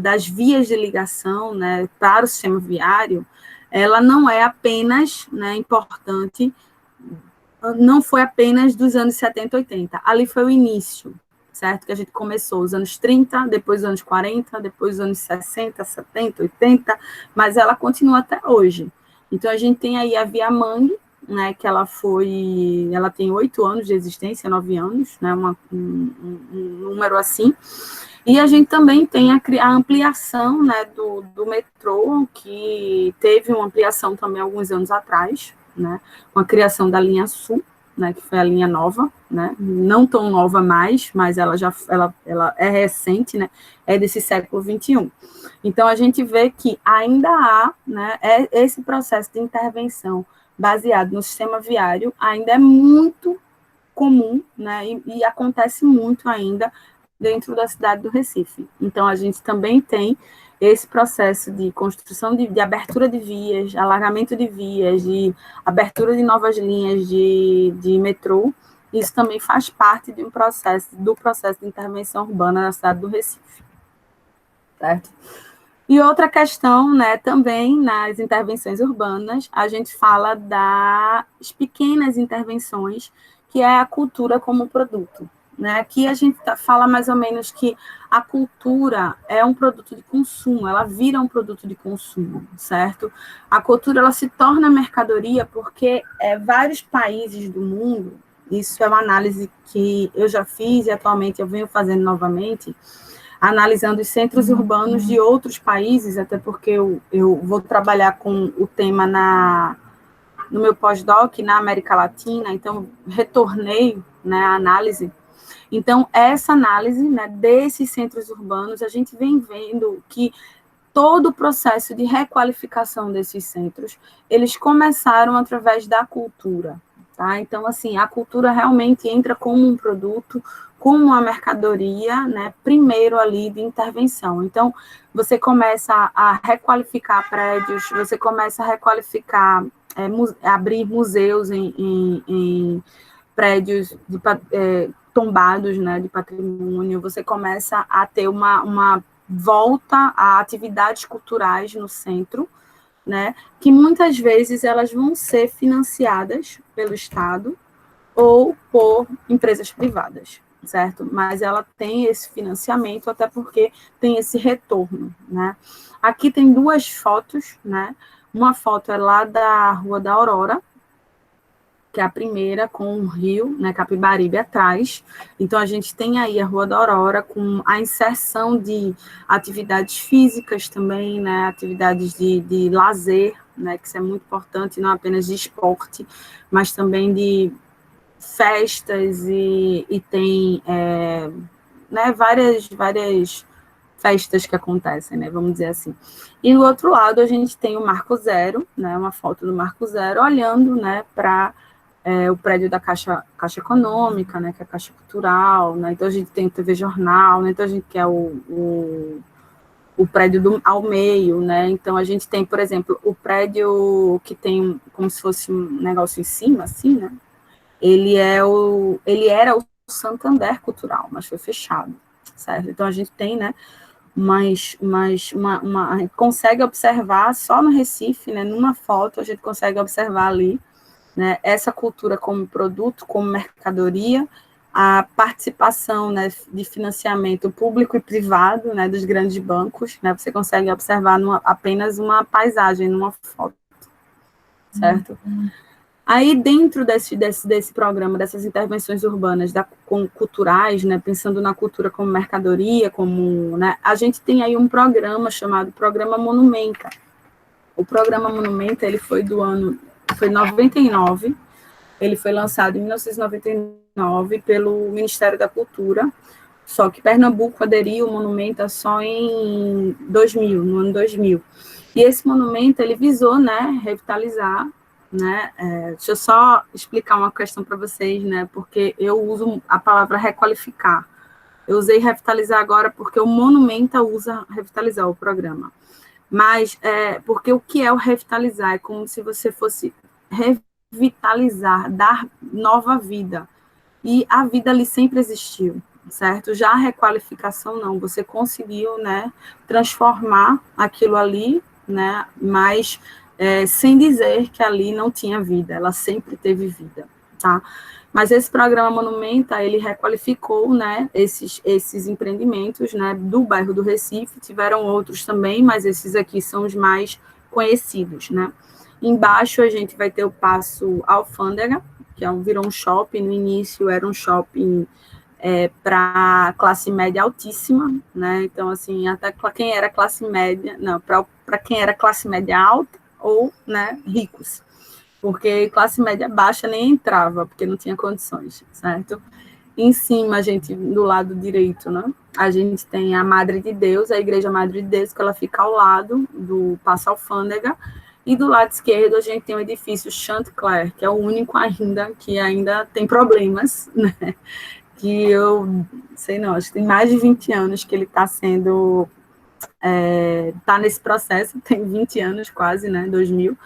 das vias de ligação, né, para o sistema viário, ela não é apenas, né, importante, não foi apenas dos anos 70, 80. Ali foi o início, certo? Que a gente começou os anos 30, depois os anos 40, depois os anos 60, 70, 80, mas ela continua até hoje. Então, a gente tem aí a Via Mangue, né, que ela tem 8 anos de existência, 9 anos, né, um número assim, e a gente também tem a ampliação, né, do metrô, que teve uma ampliação também alguns anos atrás, né, com a criação da linha Sul, né, que foi a linha nova, né, não tão nova mais, mas ela é recente, né, é desse século XXI. Então, a gente vê que ainda há, né, esse processo de intervenção baseado no sistema viário ainda é muito comum, né, e acontece muito ainda dentro da cidade do Recife. Então, a gente também tem esse processo de construção de abertura de vias, alargamento de vias, de abertura de novas linhas de metrô, Isso também faz parte de do processo de intervenção urbana na cidade do Recife, certo? E outra questão, né, também nas intervenções urbanas, a gente fala das pequenas intervenções, que é a cultura como produto. Né? Aqui a gente fala mais ou menos que a cultura é um produto de consumo, ela vira um produto de consumo, certo? A cultura ela se torna mercadoria porque vários países do mundo, isso é uma análise que eu já fiz e atualmente eu venho fazendo novamente, analisando os centros urbanos de outros países, até porque eu vou trabalhar com o tema no meu pós-doc na América Latina, então retornei, né, a análise. Então, essa análise, né, desses centros urbanos, a gente vem vendo que todo o processo de requalificação desses centros, eles começaram através da cultura, tá? Então, assim, a cultura realmente entra como um produto, como uma mercadoria, né, primeiro ali de intervenção. Então, você começa a requalificar prédios, você começa a requalificar, abrir museus em prédios tombados, né, de patrimônio, você começa a ter uma volta a atividades culturais no centro, né, que muitas vezes elas vão ser financiadas pelo Estado ou por empresas privadas, certo? Mas ela tem esse financiamento até porque tem esse retorno, né? Aqui tem duas fotos, né? Uma foto é lá da Rua da Aurora, que é a primeira, com o rio, né, Capibaribe atrás. Então, a gente tem aí a Rua da Aurora com a inserção de atividades físicas também, né, atividades de lazer, né, que isso é muito importante, não apenas de esporte, mas também de festas e tem né, várias festas que acontecem, né, vamos dizer assim. E do outro lado, a gente tem o Marco Zero, né, uma foto do Marco Zero, olhando, né, para o prédio da Caixa Econômica, né, que é a Caixa Cultural, né, então a gente tem o TV Jornal, né, então a gente quer o prédio ao meio, né, então a gente tem, por exemplo, o prédio que tem como se fosse um negócio em cima, assim, né, ele era o Santander Cultural, mas foi fechado, certo? Então a gente tem, né, a gente consegue observar só no Recife, né, numa foto a gente consegue observar ali, né, essa cultura como produto, como mercadoria, a participação, né, de financiamento público e privado, né, dos grandes bancos, né, você consegue observar apenas uma paisagem, numa foto, certo? Aí, dentro desse programa, dessas intervenções urbanas culturais, né, pensando na cultura como mercadoria, né, a gente tem aí um programa chamado Programa Monumenta. O Programa Monumenta, ele foi 99, ele foi lançado em 1999 pelo Ministério da Cultura, só que Pernambuco aderiu ao Monumenta só em 2000, no ano 2000. E esse monumento, ele visou, né, revitalizar, né, deixa eu só explicar uma questão para vocês, né, porque eu uso a palavra requalificar. Eu usei revitalizar agora porque o Monumenta usa revitalizar o programa. Mas, porque o que é o revitalizar? É como se você fosse revitalizar, dar nova vida. E a vida ali sempre existiu, certo? Já a requalificação não, você conseguiu, né, transformar aquilo ali, né, mas sem dizer que ali não tinha vida, ela sempre teve vida, tá? Mas esse programa Monumenta, ele requalificou, né, esses empreendimentos, né, do bairro do Recife, tiveram outros também, mas esses aqui são os mais conhecidos, né. Embaixo a gente vai ter o Paço Alfândega, que virou um shopping, no início era um shopping para classe média altíssima, né, então, assim, até para quem era classe média, não, para quem era classe média alta ou, né, ricos, porque classe média baixa nem entrava, porque não tinha condições, certo? Em cima, a gente, do lado direito, né, a gente tem a Madre de Deus, a Igreja Madre de Deus, que ela fica ao lado do Paço Alfândega, e do lado esquerdo a gente tem o edifício Chantecler, que é o único ainda que ainda tem problemas, né, que eu sei não, acho que tem mais de 20 anos que ele está sendo, está nesse processo, tem 20 anos quase, né, 2000,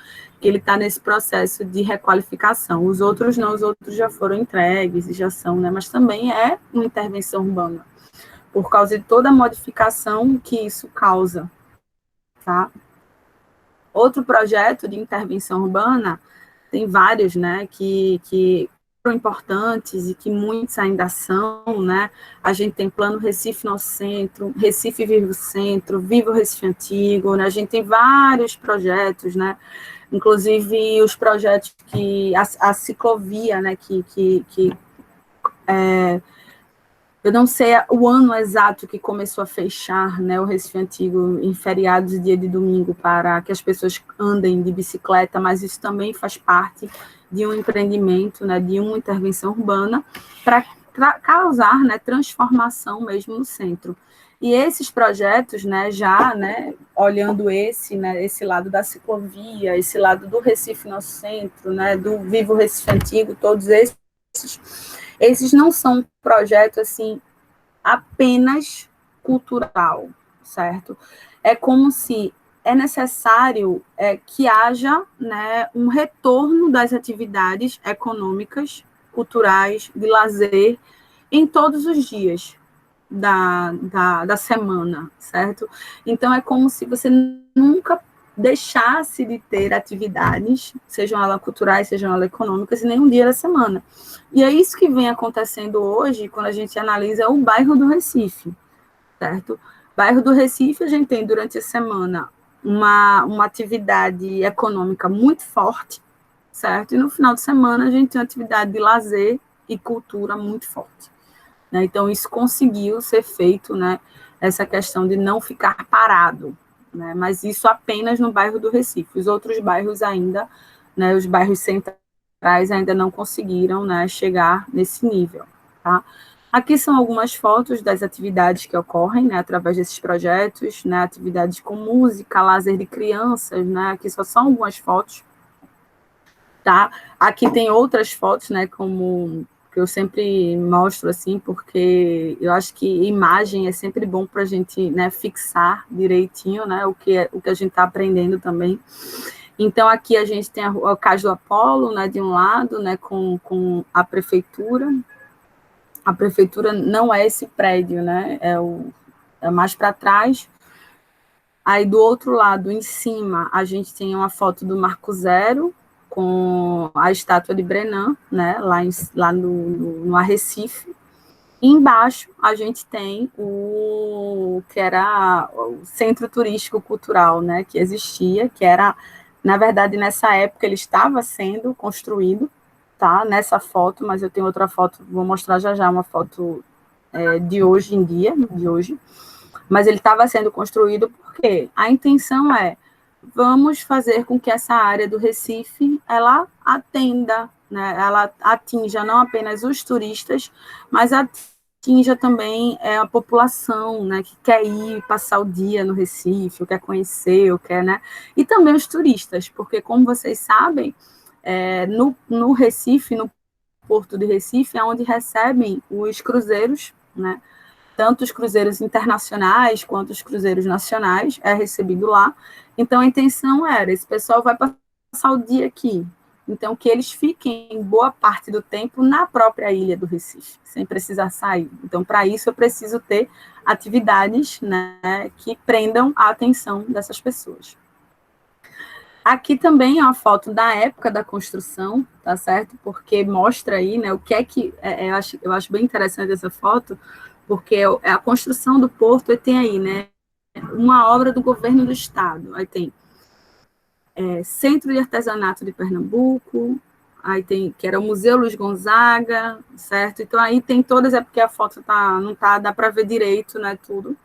que ele está nesse processo de requalificação. Os outros não, os outros já foram entregues e já são, né? Mas também é uma intervenção urbana, por causa de toda a modificação que isso causa, tá? Outro projeto de intervenção urbana, tem vários, né, que foram importantes e que muitos ainda são, né? A gente tem Plano Recife no Centro, Recife Viva o Centro, Viva o Recife Antigo, né? A gente tem vários projetos, né? Inclusive os projetos que a ciclovia, né, eu não sei o ano exato que começou a fechar, né, o Recife Antigo em feriados e dia de domingo para que as pessoas andem de bicicleta, mas isso também faz parte de um empreendimento, né, de uma intervenção urbana para causar, né, transformação mesmo no centro. E esses projetos, né, já, né, olhando né, esse lado da ciclovia, esse lado do Recife no centro, né, do Vivo Recife Antigo, todos esses não são projetos, assim, apenas cultural, certo? É como se é necessário que haja, né, um retorno das atividades econômicas, culturais, de lazer, em todos os dias da semana, certo? Então, é como se você nunca deixasse de ter atividades, sejam elas culturais, sejam elas econômicas, em nenhum dia da semana. E é isso que vem acontecendo hoje, quando a gente analisa o bairro do Recife, certo? Bairro do Recife, a gente tem durante a semana uma atividade econômica muito forte, certo? E no final de semana a gente tem uma atividade de lazer e cultura muito forte, né? Então, isso conseguiu ser feito, né? Essa questão de não ficar parado, né? Mas isso apenas no bairro do Recife. Os outros bairros ainda, né? Os bairros centrais ainda não conseguiram, né, chegar nesse nível, tá? Aqui são algumas fotos das atividades que ocorrem, né, através desses projetos, né, atividades com música, lazer de crianças, né, aqui só são algumas fotos, tá? Aqui tem outras fotos, né, como que eu sempre mostro, assim, porque eu acho que imagem é sempre bom para a gente, né, fixar direitinho, né, o que a gente está aprendendo também. Então, aqui a gente tem o Cais do Apolo, né, de um lado, né, com a prefeitura. A prefeitura não é esse prédio, né, é mais para trás. Aí, do outro lado, em cima, a gente tem uma foto do Marco Zero, com a estátua de Brenan, né, lá no Arrecife. E embaixo, a gente tem o que era o Centro Turístico Cultural, né, que existia, que era, na verdade, nessa época, ele estava sendo construído, tá, nessa foto, mas eu tenho outra foto, vou mostrar já já, uma foto de hoje em dia, de hoje, mas ele estava sendo construído porque a intenção vamos fazer com que essa área do Recife, ela atenda, né, ela atinja não apenas os turistas, mas atinja também a população, né, que quer ir passar o dia no Recife, ou quer conhecer, ou quer, né, e também os turistas, porque, como vocês sabem, no Recife, no Porto de Recife, é onde recebem os cruzeiros, né, tanto os cruzeiros internacionais quanto os cruzeiros nacionais, é recebido lá. Então, a intenção era, esse pessoal vai passar o dia aqui, então que eles fiquem boa parte do tempo na própria ilha do Recife, sem precisar sair. Então, para isso, eu preciso ter atividades, né, que prendam a atenção dessas pessoas. Aqui também é uma foto da época da construção, tá certo? Porque mostra aí, né, o que é que... eu acho bem interessante essa foto, porque a construção do porto tem aí, né, uma obra do governo do estado, aí tem Centro de Artesanato de Pernambuco, aí tem, que era o Museu Luiz Gonzaga, certo? Então aí tem todas, é porque a foto não dá para ver direito, né, tudo,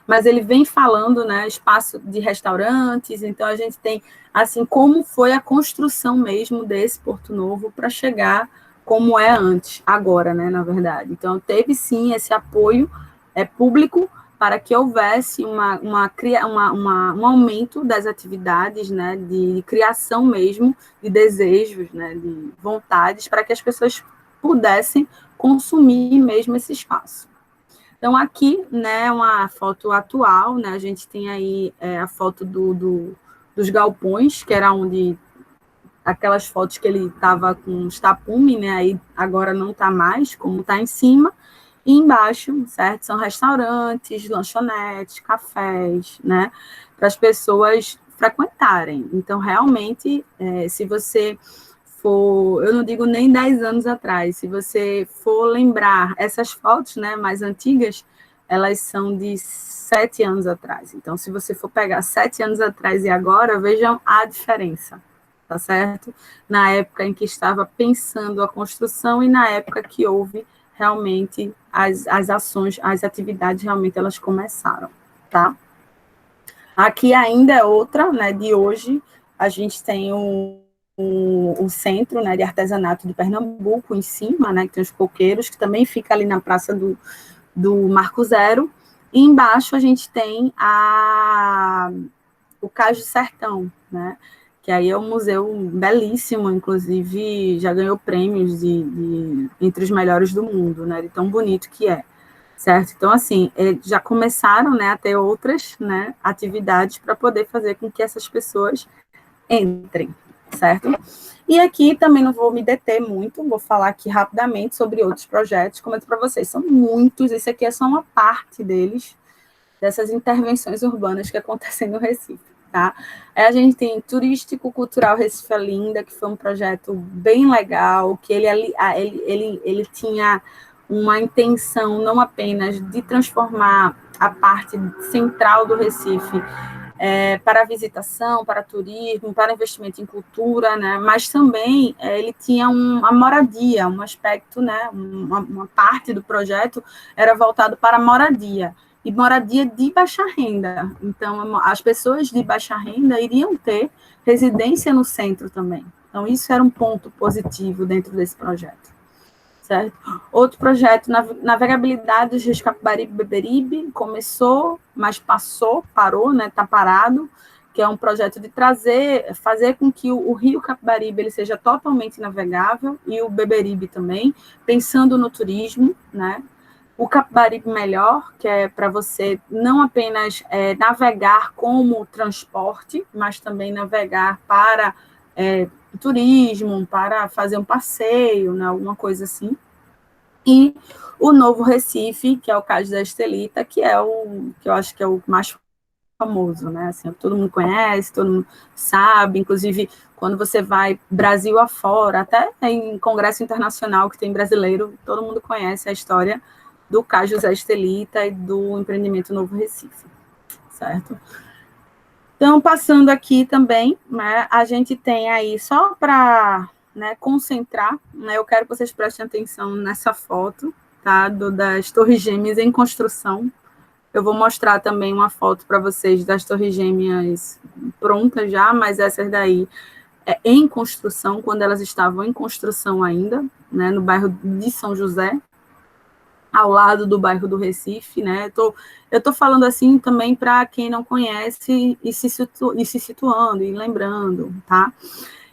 mas ele vem falando, né, espaço de restaurantes, então a gente tem, assim, como foi a construção mesmo desse Porto Novo para chegar como é antes, agora, né, na verdade. Então, teve sim esse apoio público para que houvesse um aumento das atividades, né, de criação mesmo, de desejos, né, de vontades, para que as pessoas pudessem consumir mesmo esse espaço. Então, aqui, né, uma foto atual, né, a gente tem aí a foto dos galpões, que era onde aquelas fotos que ele estava com os tapume, né? Aí agora não está mais, como está em cima. E embaixo, certo? São restaurantes, lanchonetes, cafés, né? Para as pessoas frequentarem. Então, realmente, se você for, eu não digo nem 10 anos atrás, se você for lembrar essas fotos, né, mais antigas, elas são de 7 anos atrás. Então, se você for pegar 7 anos atrás e agora, vejam a diferença, tá certo? Na época em que estava pensando a construção e na época que houve realmente as ações, as atividades realmente elas começaram, tá? Aqui ainda é outra, né, de hoje, a gente tem o Centro, né, de Artesanato de Pernambuco em cima, né, que tem os coqueiros, que também fica ali na Praça do Marco Zero, e embaixo a gente tem o Cais do Sertão, né, que aí é um museu belíssimo, inclusive já ganhou prêmios entre os melhores do mundo, né, de tão bonito que é, certo? Então, assim, já começaram, né, a ter outras, né, atividades para poder fazer com que essas pessoas entrem, certo? E aqui também não vou me deter muito, vou falar aqui rapidamente sobre outros projetos, comento para vocês, são muitos, esse aqui é só uma parte deles, dessas intervenções urbanas que acontecem no Recife, tá? Aí a gente tem Turístico Cultural Recife é Linda, que foi um projeto bem legal, que ele tinha uma intenção não apenas de transformar a parte central do Recife para visitação, para turismo, para investimento em cultura, né? Mas também ele tinha uma moradia, um aspecto, né? Uma parte do projeto era voltado para a moradia, e moradia de baixa renda. Então, as pessoas de baixa renda iriam ter residência no centro também. Então, isso era um ponto positivo dentro desse projeto. Certo? Outro projeto, navegabilidade dos rios Capibaribe e Beberibe, começou, mas parou, né? Está parado, que é um projeto de fazer com que o rio Capibaribe ele seja totalmente navegável, e o Beberibe também, pensando no turismo, né? O Capibaribe Melhor, que é para você não apenas navegar como transporte, mas também navegar para turismo, para fazer um passeio, né, alguma coisa assim. E o Novo Recife, que é o Cais da Estelita, que eu acho que é o mais famoso, né? Assim, todo mundo conhece, todo mundo sabe, inclusive quando você vai Brasil afora, até em congresso internacional que tem brasileiro, todo mundo conhece a história do Cais José Estelita e do empreendimento Novo Recife, certo? Então, passando aqui também, né, a gente tem aí, só para, né, concentrar, né, eu quero que vocês prestem atenção nessa foto, tá, das Torres Gêmeas em construção. Eu vou mostrar também uma foto para vocês das Torres Gêmeas prontas já, mas essas daí em construção, quando elas estavam em construção ainda, né, no bairro de São José, ao lado do bairro do Recife, né? Eu tô falando assim também para quem não conhece e se situando e lembrando, tá?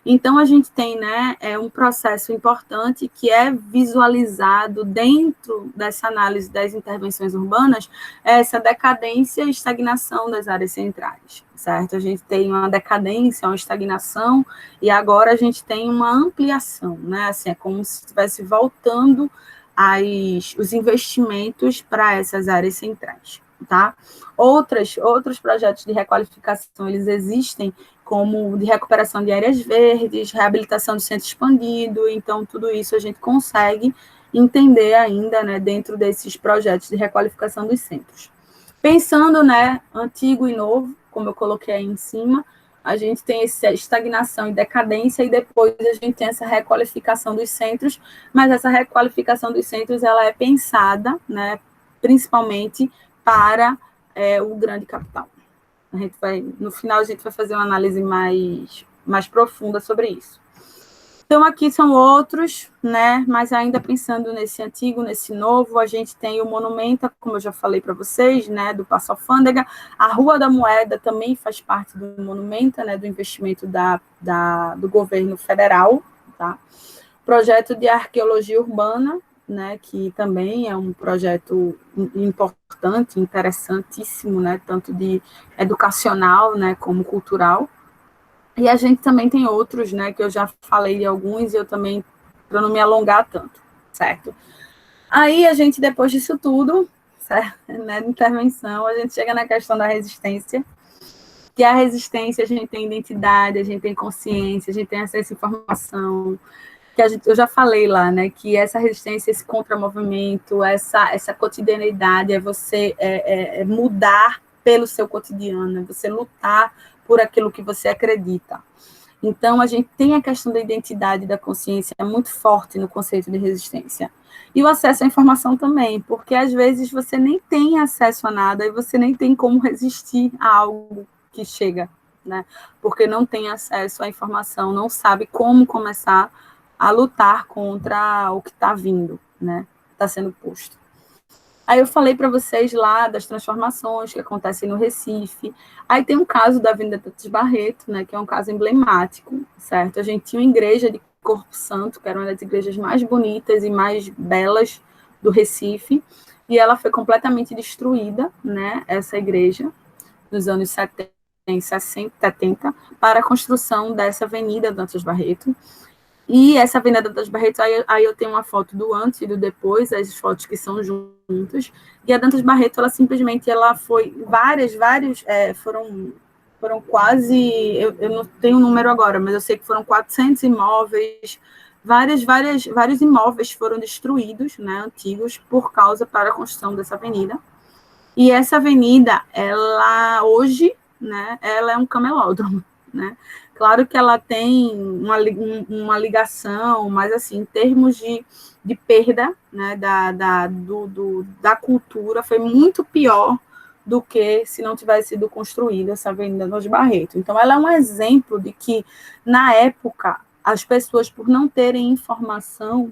Então, a gente tem, né, um processo importante que é visualizado dentro dessa análise das intervenções urbanas, essa decadência e estagnação das áreas centrais, certo? A gente tem uma decadência, uma estagnação, e agora a gente tem uma ampliação, né? Assim, é como se estivesse voltando os investimentos para essas áreas centrais, tá? Outros projetos de requalificação, eles existem, como de recuperação de áreas verdes, reabilitação do centro expandido, então tudo isso a gente consegue entender ainda, né, dentro desses projetos de requalificação dos centros. Pensando, né, antigo e novo, como eu coloquei aí em cima, a gente tem essa estagnação e decadência, e depois a gente tem essa requalificação dos centros, mas essa requalificação dos centros ela é pensada, né, principalmente para o grande capital. No final, a gente vai fazer uma análise mais profunda sobre isso. Então, aqui são outros, né? Mas ainda pensando nesse antigo, nesse novo, a gente tem o Monumenta, como eu já falei para vocês, né? Do Paço Alfândega. A Rua da Moeda também faz parte do Monumenta, né? Do investimento do governo federal, tá? Projeto de arqueologia urbana, né, que também é um projeto importante, interessantíssimo, né, tanto de educacional, né, como cultural. E a gente também tem outros, né, que eu já falei de alguns, e eu também, para não me alongar tanto, certo? Aí a gente, depois disso tudo, certo, né, de intervenção, a gente chega na questão da resistência, que a resistência a gente tem identidade, a gente tem consciência, a gente tem acesso à informação, que eu já falei lá, né, que essa resistência, esse contramovimento, essa cotidianidade, é você mudar pelo seu cotidiano, é você lutar por aquilo que você acredita. Então, a gente tem a questão da identidade e da consciência muito forte no conceito de resistência. E o acesso à informação também, porque às vezes você nem tem acesso a nada e você nem tem como resistir a algo que chega, né? Porque não tem acesso à informação, não sabe como começar a lutar contra o que está vindo, né? Está sendo posto. Aí eu falei para vocês lá das transformações que acontecem no Recife. Aí tem um caso da Avenida Dantas Barreto, né, que é um caso emblemático, certo? A gente tinha uma igreja de Corpo Santo, que era uma das igrejas mais bonitas e mais belas do Recife, e ela foi completamente destruída, né, essa igreja, nos anos 70, 60, 70, para a construção dessa Avenida Dantas Barreto. E essa Avenida das Barretos, aí eu tenho uma foto do antes e do depois, as fotos que são juntas. E a Dantas Barreto, ela simplesmente, ela foi foram quase, eu não tenho o número agora, mas eu sei que foram 400 imóveis, vários imóveis foram destruídos, né, antigos, por causa para a construção dessa avenida. E essa avenida, ela hoje, né, ela é um camelódromo, né? Claro que ela tem uma ligação, mas assim, em termos de perda, né, da cultura, foi muito pior do que se não tivesse sido construída essa Avenida dos Barretos. Então, ela é um exemplo de que, na época, as pessoas, por não terem informação,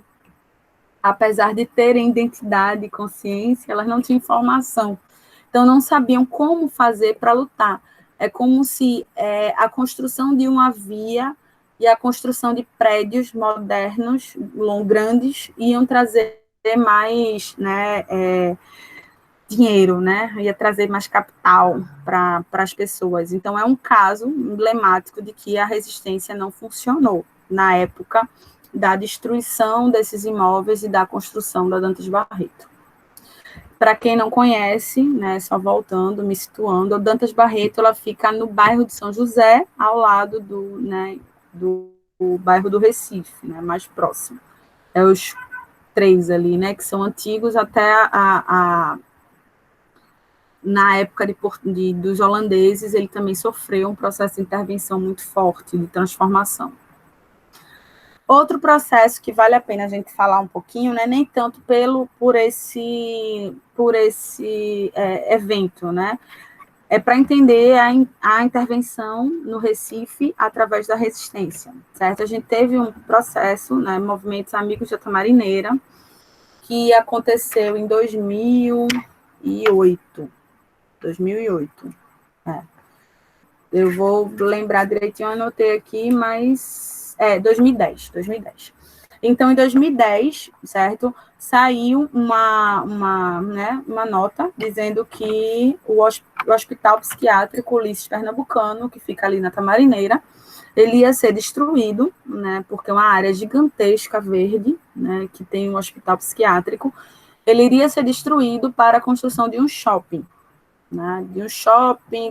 apesar de terem identidade e consciência, elas não tinham informação. Então, não sabiam como fazer para lutar. É como se a construção de uma via e a construção de prédios modernos, grandes, iam trazer mais, né, dinheiro, né? Ia trazer mais capital para as pessoas. Então, é um caso emblemático de que a resistência não funcionou na época da destruição desses imóveis e da construção da Dantas Barreto. Para quem não conhece, né, só voltando, me situando, a Dantas Barreto, ela fica no bairro de São José, ao lado do bairro do Recife, né, mais próximo. É os três ali, né, que são antigos até na época dos holandeses, ele também sofreu um processo de intervenção muito forte, de transformação. Outro processo que vale a pena a gente falar um pouquinho, né, nem tanto por esse evento, né, é para entender a intervenção no Recife através da resistência, certo? A gente teve um processo, né, Movimentos Amigos da Tamarineira, que aconteceu em 2008. Eu vou lembrar direitinho, eu anotei aqui, mas 2010. Então, em 2010, certo, saiu uma nota dizendo que o Hospital Psiquiátrico Ulisses Pernambucano, que fica ali na Tamarineira, ele ia ser destruído, né, porque é uma área gigantesca verde, né, que tem um hospital psiquiátrico, ele iria ser destruído para a construção de um shopping, né,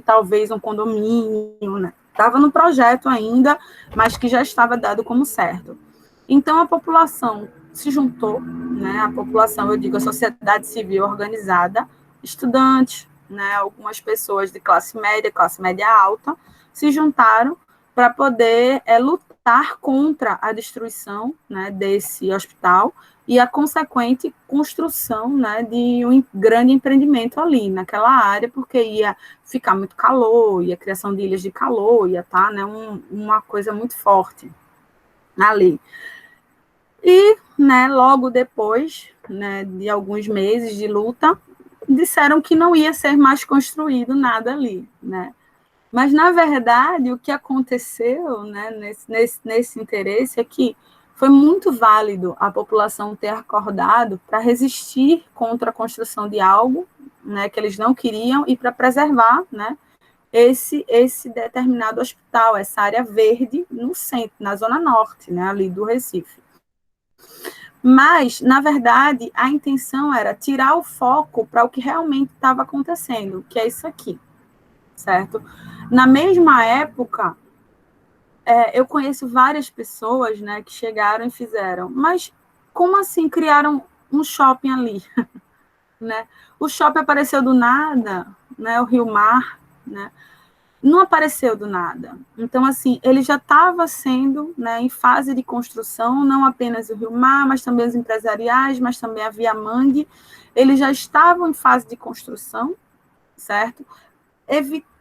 talvez um condomínio, né, estava no projeto ainda, mas que já estava dado como certo. Então, a população se juntou, né, a população, eu digo, a sociedade civil organizada, estudantes, né, algumas pessoas de classe média alta, se juntaram para poder lutar contra a destruição, né, desse hospital e a consequente construção, né, de um grande empreendimento ali naquela área, porque ia ficar muito calor, ia criação de ilhas de calor, ia estar, né, uma coisa muito forte ali. E, né, logo depois, né, de alguns meses de luta, disseram que não ia ser mais construído nada ali, né? Mas, na verdade, o que aconteceu, né, nesse interesse é que foi muito válido a população ter acordado para resistir contra a construção de algo, né, que eles não queriam e para preservar, né, esse determinado hospital, essa área verde no centro, na zona norte, né, ali do Recife. Mas, na verdade, a intenção era tirar o foco para o que realmente estava acontecendo, que é isso aqui, certo? Na mesma época, eu conheço várias pessoas, né, que chegaram e fizeram, mas como assim criaram um shopping ali, né? O shopping apareceu do nada, né? O Rio Mar, né? Não apareceu do nada. Então, assim, ele já estava sendo, né, em fase de construção, não apenas o Rio Mar, mas também os empresariais, mas também a Via Mangue, eles já estavam em fase de construção, certo?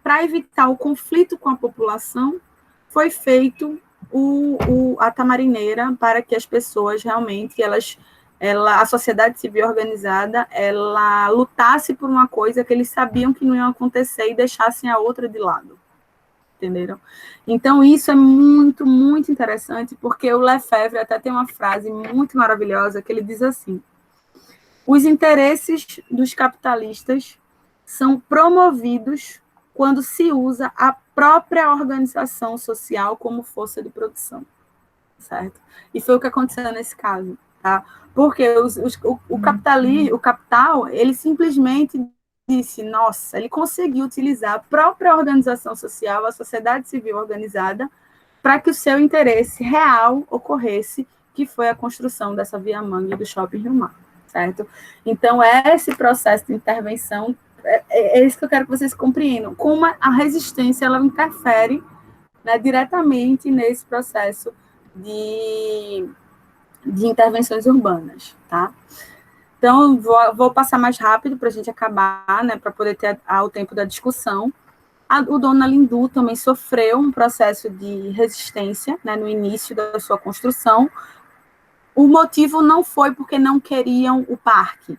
Para evitar o conflito com a população, foi feito a Tamarineira para que as pessoas realmente, a sociedade civil organizada, ela lutasse por uma coisa que eles sabiam que não ia acontecer e deixassem a outra de lado. Entenderam? Então, isso é muito, muito interessante, porque o Lefebvre até tem uma frase muito maravilhosa que ele diz assim: os interesses dos capitalistas são promovidos quando se usa a própria organização social como força de produção, certo? E foi o que aconteceu nesse caso, tá? Porque o capital, ele simplesmente disse, nossa, ele conseguiu utilizar a própria organização social, a sociedade civil organizada, para que o seu interesse real ocorresse, que foi a construção dessa Via Mangue do Shopping Rio Mar, certo? Então, esse processo de intervenção, é isso que eu quero que vocês compreendam, como a resistência, ela interfere, né, diretamente nesse processo de intervenções urbanas, tá? Então, vou passar mais rápido para a gente acabar, né, para poder ter o tempo da discussão. O Dona Lindu também sofreu um processo de resistência, né, no início da sua construção. O motivo não foi porque não queriam o parque.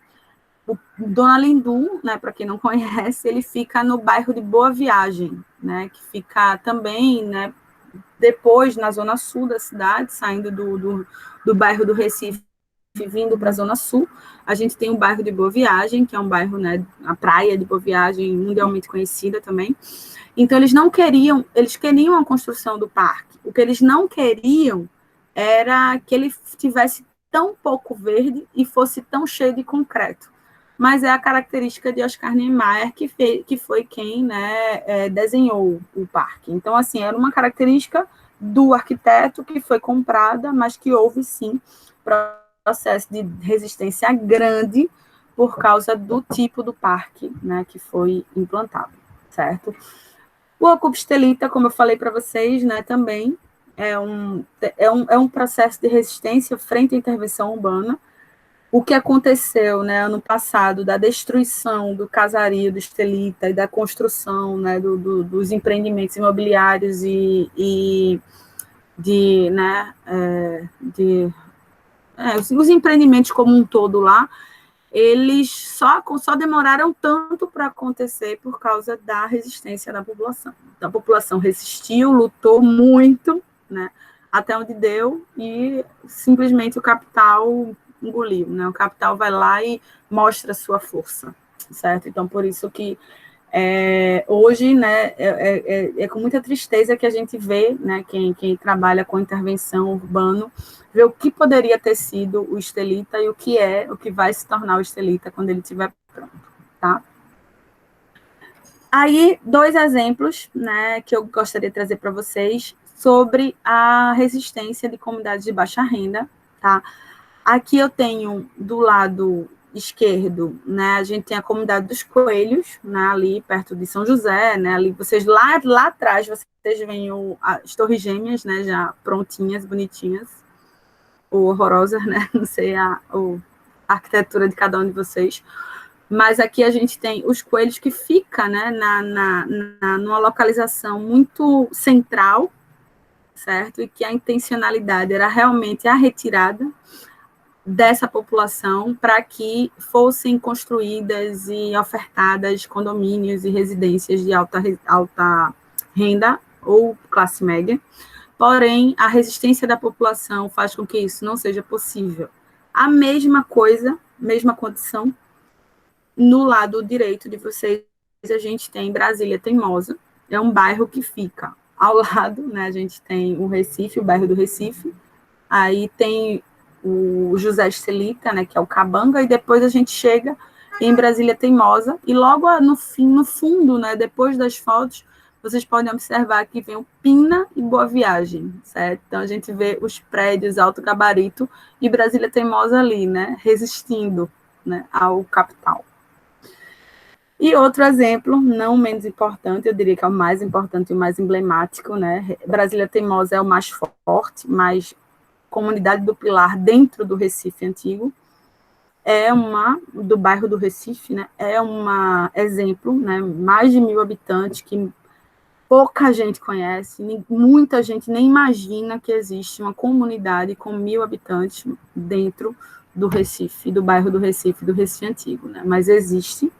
O Dona Lindu, né, para quem não conhece, ele fica no bairro de Boa Viagem, né, que fica também, né, depois na zona sul da cidade, saindo do bairro do Recife, vindo para a zona sul, a gente tem o bairro de Boa Viagem, que é um bairro, né, a praia de Boa Viagem, mundialmente conhecida também. Então, eles queriam a construção do parque. O que eles não queriam era que ele tivesse tão pouco verde e fosse tão cheio de concreto. Mas é a característica de Oscar Niemeyer, que foi quem, né, desenhou o parque. Então, assim, era uma característica do arquiteto que foi comprada, mas que houve, sim, processo de resistência grande por causa do tipo do parque, né, que foi implantado, certo? O Ocupa Estelita, como eu falei para vocês, né, também é um processo de resistência frente à intervenção urbana. O que aconteceu, né, ano passado, da destruição do casario do Estelita e da construção, né, dos empreendimentos imobiliários e né, os empreendimentos como um todo lá, eles só demoraram tanto para acontecer por causa da resistência da população. Então, a população resistiu, lutou muito, né, até onde deu, e simplesmente o capital engoliu, né? O capital vai lá e mostra a sua força, certo? Então, por isso que hoje, né, é com muita tristeza que a gente vê, né, quem trabalha com intervenção urbana, vê o que poderia ter sido o Estelita e o que vai se tornar o Estelita quando ele estiver pronto, tá? Aí, 2 exemplos, né, que eu gostaria de trazer para vocês sobre a resistência de comunidades de baixa renda, tá? Aqui eu tenho do lado esquerdo, né, a gente tem a comunidade dos Coelhos, né, ali perto de São José, né, ali vocês lá atrás vocês veem as Torres Gêmeas, né, já prontinhas, bonitinhas, ou horrorosas, né, não sei a arquitetura de cada um de vocês, mas aqui a gente tem os Coelhos que fica, né, numa localização muito central, certo, e que a intencionalidade era realmente a retirada dessa população para que fossem construídas e ofertadas condomínios e residências de alta renda ou classe média. Porém, a resistência da população faz com que isso não seja possível. A mesma coisa, mesma condição, no lado direito de vocês, a gente tem Brasília Teimosa, é um bairro que fica ao lado, né? A gente tem o Recife, o bairro do Recife, aí tem o José Estelita, né, que é o Cabanga, e depois a gente chega em Brasília Teimosa, e logo no fundo, né, depois das fotos, vocês podem observar que vem o Pina e Boa Viagem, certo? Então, a gente vê os prédios alto gabarito e Brasília Teimosa ali, né, resistindo, né, ao capital. E outro exemplo, não menos importante, eu diria que é o mais importante e o mais emblemático, né, Brasília Teimosa é o mais forte, mas Comunidade do Pilar, dentro do Recife Antigo, do bairro do Recife, né, é um exemplo, né, mais de 1.000 habitantes, que pouca gente conhece, muita gente nem imagina que existe uma comunidade com 1.000 habitantes dentro do Recife, do bairro do Recife Antigo, né, mas existe,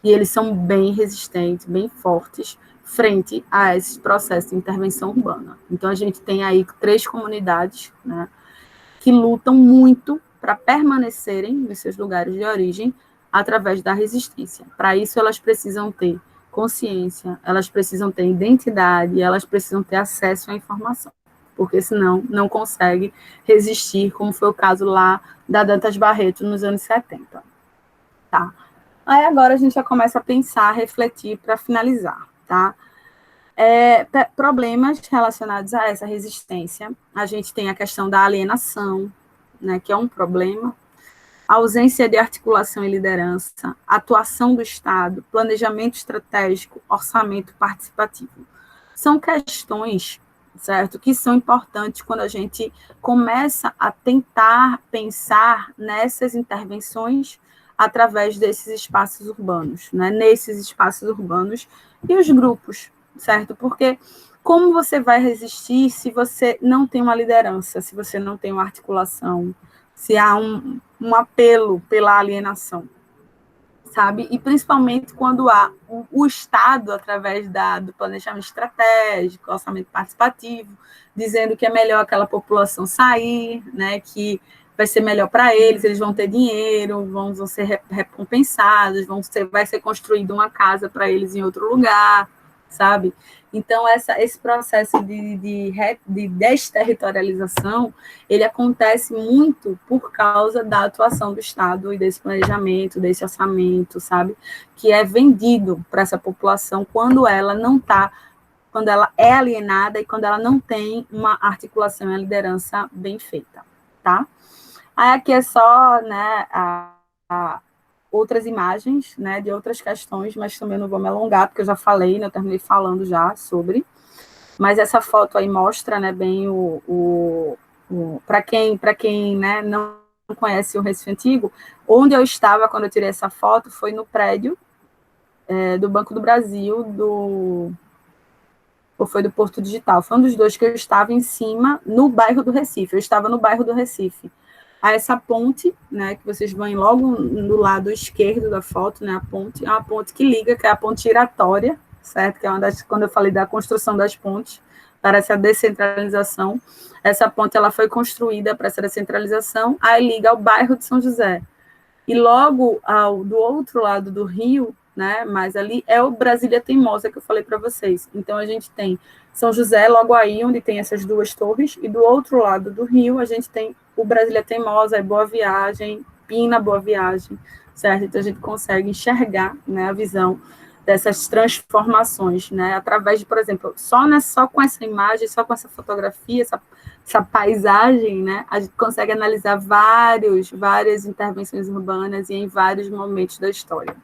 e eles são bem resistentes, bem fortes, frente a esses processos de intervenção urbana. Então, a gente tem aí 3 comunidades, né, que lutam muito para permanecerem nos seus lugares de origem através da resistência. Para isso, elas precisam ter consciência, elas precisam ter identidade, elas precisam ter acesso à informação, porque senão não consegue resistir, como foi o caso lá da Dantas Barreto nos anos 70. Tá? Aí agora a gente já começa a pensar, a refletir para finalizar, tá? Problemas relacionados a essa resistência. A gente tem a questão da alienação, né, que é um problema, a ausência de articulação e liderança, atuação do Estado, planejamento estratégico, orçamento participativo. São questões, certo, que são importantes quando a gente começa a tentar pensar nessas intervenções através desses espaços urbanos, né, nesses espaços urbanos e os grupos, certo? Porque como você vai resistir se você não tem uma liderança, se você não tem uma articulação, se há um apelo pela alienação, sabe? E principalmente quando há o Estado, através do planejamento estratégico, orçamento participativo, dizendo que é melhor aquela população sair, né, que vai ser melhor para eles, eles vão ter dinheiro, vão ser recompensados, vai ser construída uma casa para eles em outro lugar, sabe? Então, esse processo de desterritorialização, ele acontece muito por causa da atuação do Estado e desse planejamento, desse orçamento, sabe? Que é vendido para essa população quando ela quando ela é alienada e quando ela não tem uma articulação e uma liderança bem feita, tá? Aí aqui é só, né, outras imagens, né, de outras questões, mas também não vou me alongar, porque eu já falei, né, eu terminei falando já sobre, mas essa foto aí mostra, né, bem para quem, né, não conhece o Recife Antigo, onde eu estava quando eu tirei essa foto foi no prédio do Banco do Brasil, ou foi do Porto Digital, foi um dos dois que eu estava em cima, no bairro do Recife, eu estava no bairro do Recife. A essa ponte, né, que vocês veem logo no lado esquerdo da foto, né, a ponte, é uma ponte que liga, que é a ponte giratória, certo? Que é quando eu falei da construção das pontes, para essa descentralização, essa ponte ela foi construída para essa descentralização, aí liga ao bairro de São José. E logo do outro lado do rio, né, mas ali é o Brasília Teimosa que eu falei para vocês. Então, a gente tem São José, logo aí, onde tem essas 2 torres, e do outro lado do rio, a gente tem o Brasília Teimosa, Boa Viagem, Pina, Boa Viagem, certo? Então, a gente consegue enxergar, né, a visão dessas transformações, né, através de, por exemplo, só com essa imagem, só com essa fotografia, essa paisagem, né, a gente consegue analisar várias intervenções urbanas e em vários momentos da história.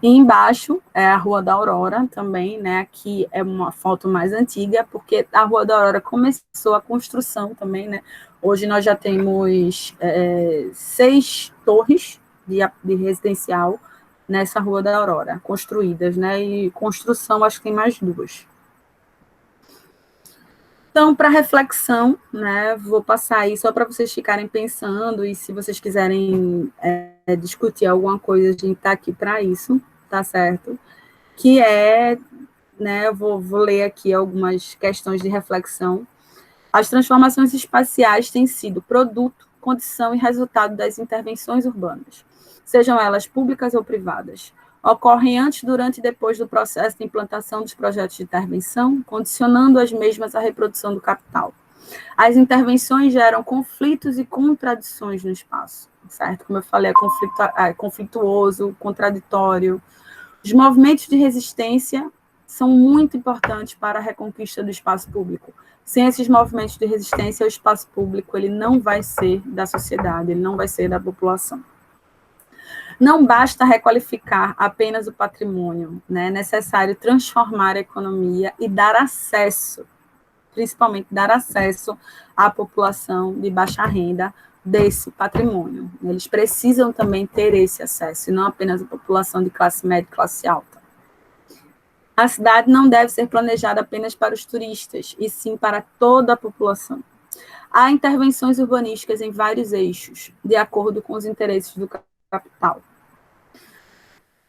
E embaixo é a Rua da Aurora também, né, aqui é uma foto mais antiga, porque a Rua da Aurora começou a construção também, né, hoje nós já temos 6 torres de residencial nessa Rua da Aurora, construídas, né, e construção acho que tem mais 2. Então, para reflexão, né, vou passar aí só para vocês ficarem pensando, e se vocês quiserem discutir alguma coisa, a gente está aqui para isso, tá certo? Que né, eu vou ler aqui algumas questões de reflexão. As transformações espaciais têm sido produto, condição e resultado das intervenções urbanas, sejam elas públicas ou privadas. ocorrem antes, durante e depois do processo de implantação dos projetos de intervenção, condicionando as mesmas à reprodução do capital. As intervenções geram conflitos e contradições no espaço, certo? Como eu falei, é conflituoso, contraditório. Os movimentos de resistência são muito importantes para a reconquista do espaço público. Sem esses movimentos de resistência, o espaço público ele não vai ser da sociedade, ele não vai ser da população. Não basta requalificar apenas o patrimônio, né? É necessário transformar a economia e dar acesso, principalmente dar acesso à população de baixa renda desse patrimônio. Eles precisam também ter esse acesso, e não apenas a população de classe média e classe alta. A cidade não deve ser planejada apenas para os turistas, e sim para toda a população. Há intervenções urbanísticas em vários eixos, de acordo com os interesses do capital.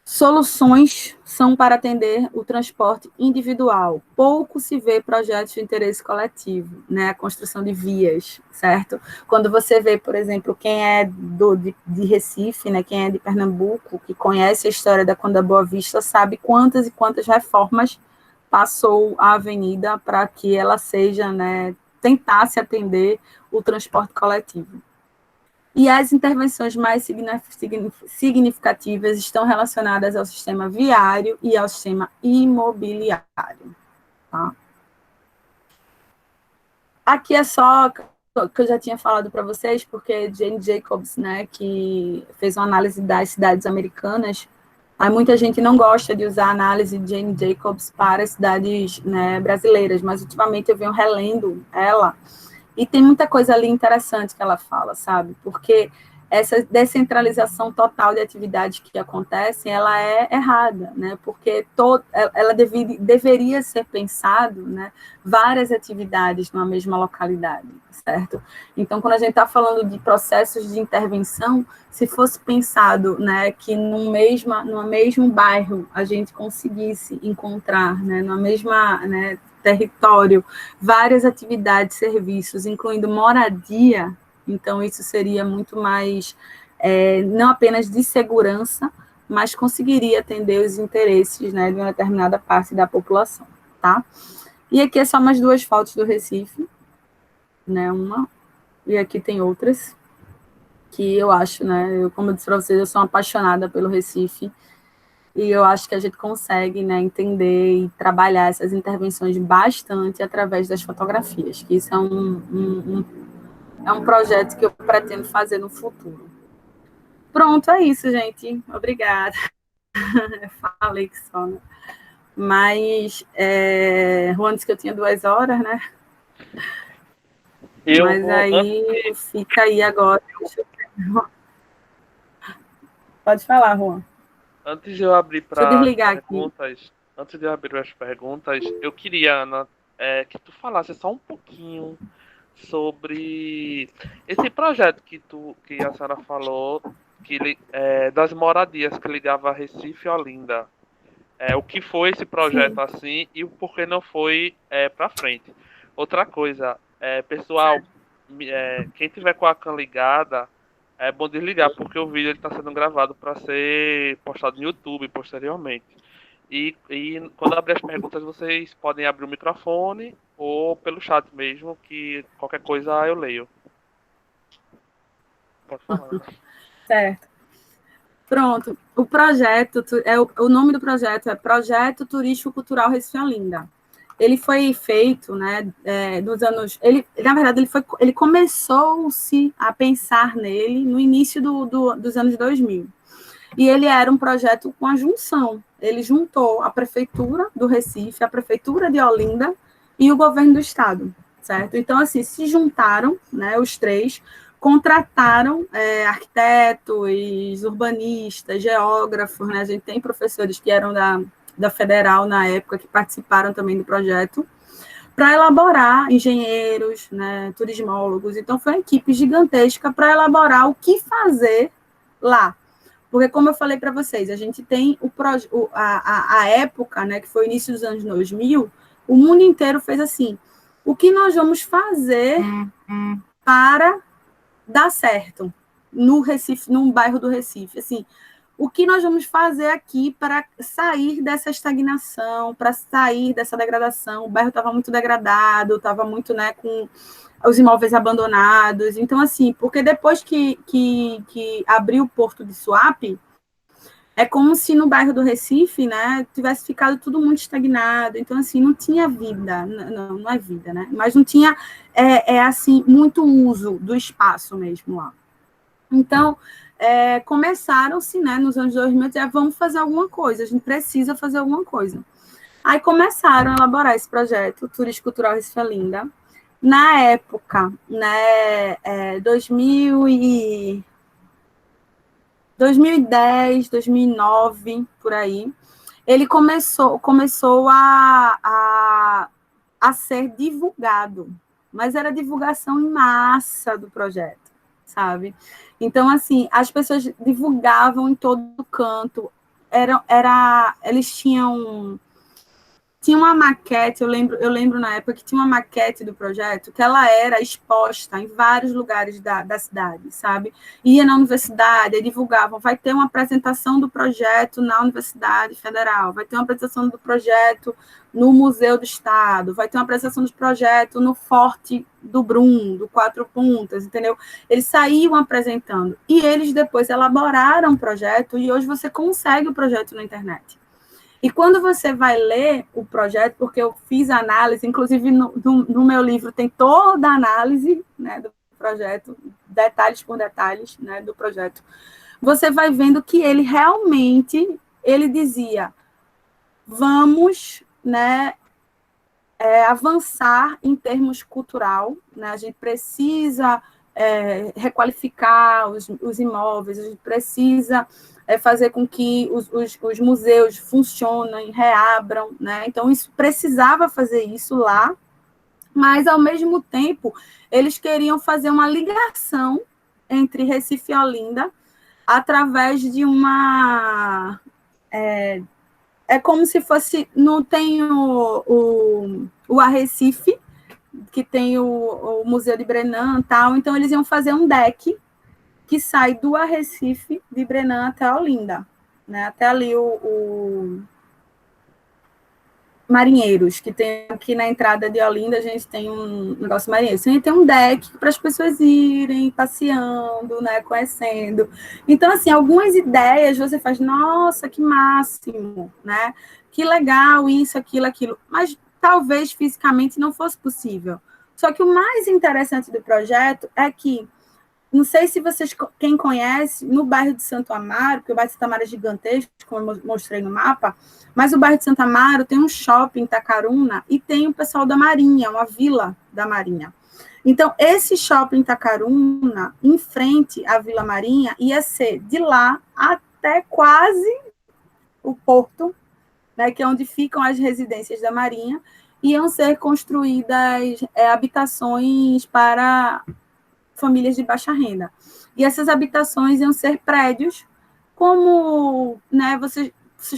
Soluções são para atender o transporte individual. Pouco se vê projetos de interesse coletivo, né? A construção de vias, certo? Quando você vê, por exemplo, quem é de Recife, né? Quem é de Pernambuco, que conhece a história da Conda Boa Vista, sabe quantas e quantas reformas passou a avenida para que ela seja, né? Tentasse atender o transporte coletivo. E as intervenções mais significativas estão relacionadas ao sistema viário e ao sistema imobiliário. Tá? Aqui é só que eu já tinha falado para vocês, porque Jane Jacobs, né, que fez uma análise das cidades americanas, aí muita gente não gosta de usar a análise de Jane Jacobs para as cidades, né, brasileiras, mas ultimamente eu venho relendo ela, e tem muita coisa ali interessante que ela fala, sabe? Porque essa descentralização total de atividades que acontecem, ela é errada, né? Porque ela deveria ser pensado, né? Várias atividades numa mesma localidade, certo? Então, quando a gente está falando de processos de intervenção, se fosse pensado, né, que no mesmo bairro a gente conseguisse encontrar, né, na mesma, né, território, várias atividades, serviços, incluindo moradia, então isso seria muito mais, não apenas de segurança, mas conseguiria atender os interesses, né, de uma determinada parte da população, tá? E aqui é só mais duas fotos do Recife, né, uma, e aqui tem outras, que eu acho, né, como eu disse para vocês, eu sou apaixonada pelo Recife, e eu acho que a gente consegue, né, entender e trabalhar essas intervenções bastante através das fotografias, que isso é um projeto que eu pretendo fazer no futuro. Pronto, é isso, gente. Obrigada. Falei que só, né? Mas, Juan disse que eu tinha 2 horas, né? Mas aí, fica aí agora. Pode falar, Juan. Antes de eu abrir para perguntas, as perguntas, eu queria, Ana, que tu falasse só um pouquinho sobre esse projeto que a senhora falou, das moradias que ligava Recife e Olinda. O que foi esse projeto assim e o porquê não foi para frente. Outra coisa, pessoal, quem tiver com a câmera ligada, é bom desligar, porque o vídeo está sendo gravado para ser postado no YouTube posteriormente. E quando abrir as perguntas, vocês podem abrir o microfone ou pelo chat mesmo, que qualquer coisa eu leio. Pode falar. Certo. Pronto. O projeto, o nome do projeto é Projeto Turístico Cultural Recife Olinda. Ele foi feito, né, nos anos... na verdade, ele começou-se a pensar nele no início dos anos 2000. E ele era um projeto com a junção. Ele juntou a Prefeitura do Recife, a Prefeitura de Olinda e o governo do Estado, certo? Então, assim, se juntaram, né, os três, contrataram arquitetos, urbanistas, geógrafos, né? A gente tem professores que eram da Federal na época, que participaram também do projeto, para elaborar engenheiros, né, turismólogos. Então, foi uma equipe gigantesca para elaborar o que fazer lá. Porque, como eu falei para vocês, a gente tem a época, né, que foi o início dos anos 2000, o mundo inteiro fez assim, o que nós vamos fazer para dar certo no Recife, num bairro do Recife? Assim, o que nós vamos fazer aqui para sair dessa estagnação, para sair dessa degradação. O bairro estava muito degradado, estava muito, né, com os imóveis abandonados. Então, assim, porque depois que abriu o Porto de Suape, é como se no bairro do Recife, né, tivesse ficado tudo muito estagnado. Então, assim, não tinha vida, não é vida, né? Mas não tinha, assim, muito uso do espaço mesmo lá. Então, começaram-se, né, nos anos 2000, vamos fazer alguma coisa, a gente precisa fazer alguma coisa. Aí começaram a elaborar esse projeto, Turístico Cultural Recife é Linda. Na época, né, 2010, 2009, por aí, ele começou a ser divulgado, mas era divulgação em massa do projeto, sabe? Então, assim, as pessoas divulgavam em todo canto, eles tinham uma maquete, eu lembro na época que tinha uma maquete do projeto que ela era exposta em vários lugares da cidade, sabe? Ia na universidade, divulgavam, vai ter uma apresentação do projeto na Universidade Federal, vai ter uma apresentação do projeto no Museu do Estado, vai ter uma apresentação do projeto no Forte do Brum, do Quatro Pontas, entendeu? Eles saíam apresentando, e eles depois elaboraram o projeto, e hoje você consegue o projeto na internet. E quando você vai ler o projeto, porque eu fiz análise, inclusive no meu livro tem toda a análise, né, do projeto, detalhes por detalhes, né, do projeto, você vai vendo que ele realmente, ele dizia, vamos, né, avançar em termos cultural, né, a gente precisa requalificar os imóveis, a gente precisa fazer com que os museus funcionem, reabram, né? Então, isso precisava fazer isso lá, mas, ao mesmo tempo, eles queriam fazer uma ligação entre Recife e Olinda através de uma... É como se fosse... Não tem o Arrecife, que tem o Museu de Brenan e tal, então eles iam fazer um deck que sai do Arrecife, de Brenan até Olinda, né? Até ali o Marinheiros, que tem aqui na entrada de Olinda, a gente tem um negócio Marinheiros. A gente tem um deck para as pessoas irem passeando, né, conhecendo. Então, assim, algumas ideias você faz, nossa, que máximo, né? Que legal, isso, aquilo. Mas talvez fisicamente não fosse possível. Só que o mais interessante do projeto é que, não sei se vocês, quem conhece, no bairro de Santo Amaro, porque o bairro de Santo Amaro é gigantesco, como eu mostrei no mapa, mas o bairro de Santo Amaro tem um shopping em Itacaruna e tem o pessoal da Marinha, uma vila da Marinha. Então, esse shopping em Itacaruna, em frente à Vila Marinha, ia ser de lá até quase o porto, né, que é onde ficam as residências da Marinha, iam ser construídas habitações para famílias de baixa renda. E essas habitações iam ser prédios, como, né, vocês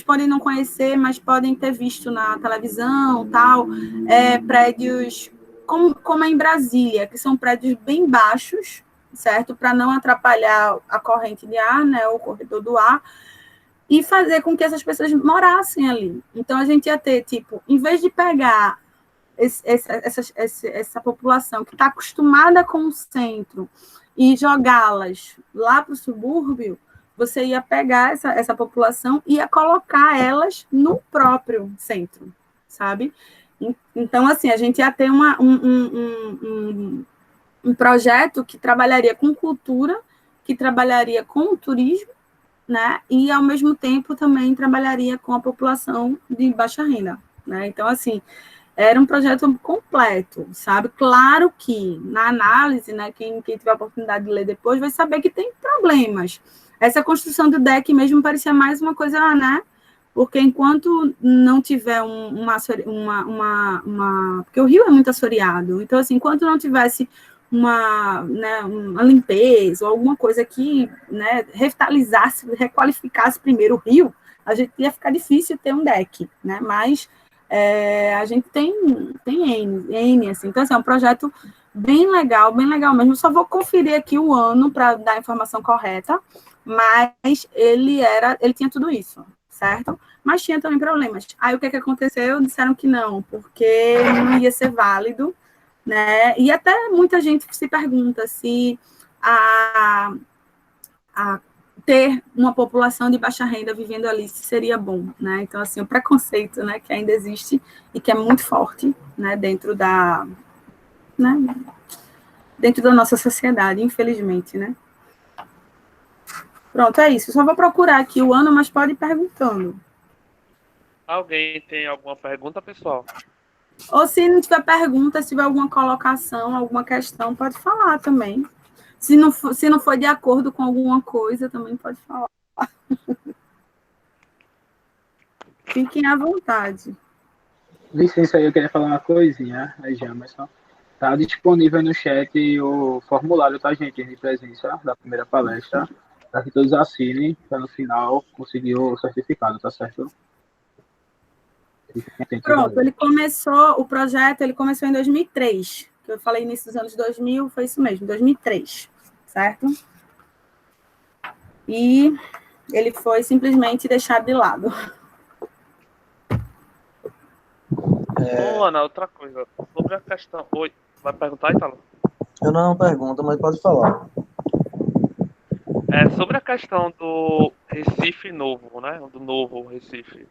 podem não conhecer, mas podem ter visto na televisão, tal, prédios como é em Brasília, que são prédios bem baixos, certo? Para não atrapalhar a corrente de ar, né, o corredor do ar, e fazer com que essas pessoas morassem ali. Então, a gente ia ter, tipo, em vez de pegar essa população que está acostumada com o centro e jogá-las lá para o subúrbio, você ia pegar essa população e ia colocar elas no próprio centro, sabe? Então, assim, a gente ia ter um projeto que trabalharia com cultura, que trabalharia com o turismo, né? E, ao mesmo tempo, também trabalharia com a população de baixa renda, né? Então, assim, era um projeto completo, sabe? Claro que, na análise, né, quem tiver a oportunidade de ler depois vai saber que tem problemas. Essa construção do deck mesmo parecia mais uma coisa, né? Porque enquanto não tiver porque o rio é muito assoreado, então, assim, enquanto não tivesse uma limpeza ou alguma coisa que, né, revitalizasse, requalificasse primeiro o rio, a gente ia ficar difícil ter um deck, né? Mas a gente tem N, assim. Então, assim, é um projeto bem legal mesmo. Eu só vou conferir aqui o ano para dar a informação correta, mas ele tinha tudo isso, certo? Mas tinha também problemas. Aí o que aconteceu? Disseram que não, porque não ia ser válido, né? E até muita gente se pergunta se a ter uma população de baixa renda vivendo ali seria bom, né? Então, assim, o preconceito, né, que ainda existe e que é muito forte, né, dentro da nossa sociedade, infelizmente, né? Pronto, é isso. Só vou procurar aqui o ano, mas pode ir perguntando. Alguém tem alguma pergunta, pessoal? Ou se não tiver pergunta, se tiver alguma colocação, alguma questão, pode falar também. Se não for de acordo com alguma coisa, também pode falar. Fiquem à vontade. Licença aí, eu queria falar uma coisinha, aí Jamerson. Tá disponível no chat o formulário, tá, gente, de presença da primeira palestra, para que todos assinem, para no final conseguir o certificado, tá certo? Pronto, o projeto começou em 2003, que eu falei início dos anos 2000, foi isso mesmo, 2003, certo? E ele foi simplesmente deixado de lado. Ana, outra coisa, sobre a questão... Oi, vai perguntar, Italo? Eu não pergunto, mas pode falar. Sobre a questão do Recife Novo, né? Do novo Recife.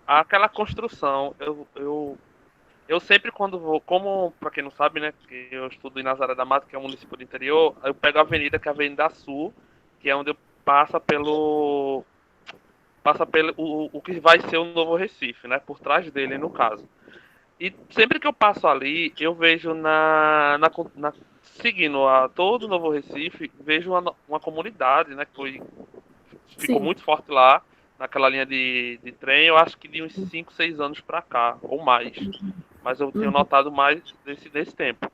Aquela construção, eu sempre quando vou, como, para quem não sabe, né, que eu estudo em Nazaré da Mata, que é um município do interior, eu pego a avenida, que é a Avenida Sul, que é onde eu passa pelo o que vai ser o novo Recife, né, por trás dele, no caso. E sempre que eu passo ali, eu vejo seguindo a todo o Novo Recife, vejo uma comunidade, né, que ficou muito forte lá, naquela linha de trem, eu acho que de uns 5, 6 anos para cá, ou mais. Mas eu tenho notado mais desse tempo.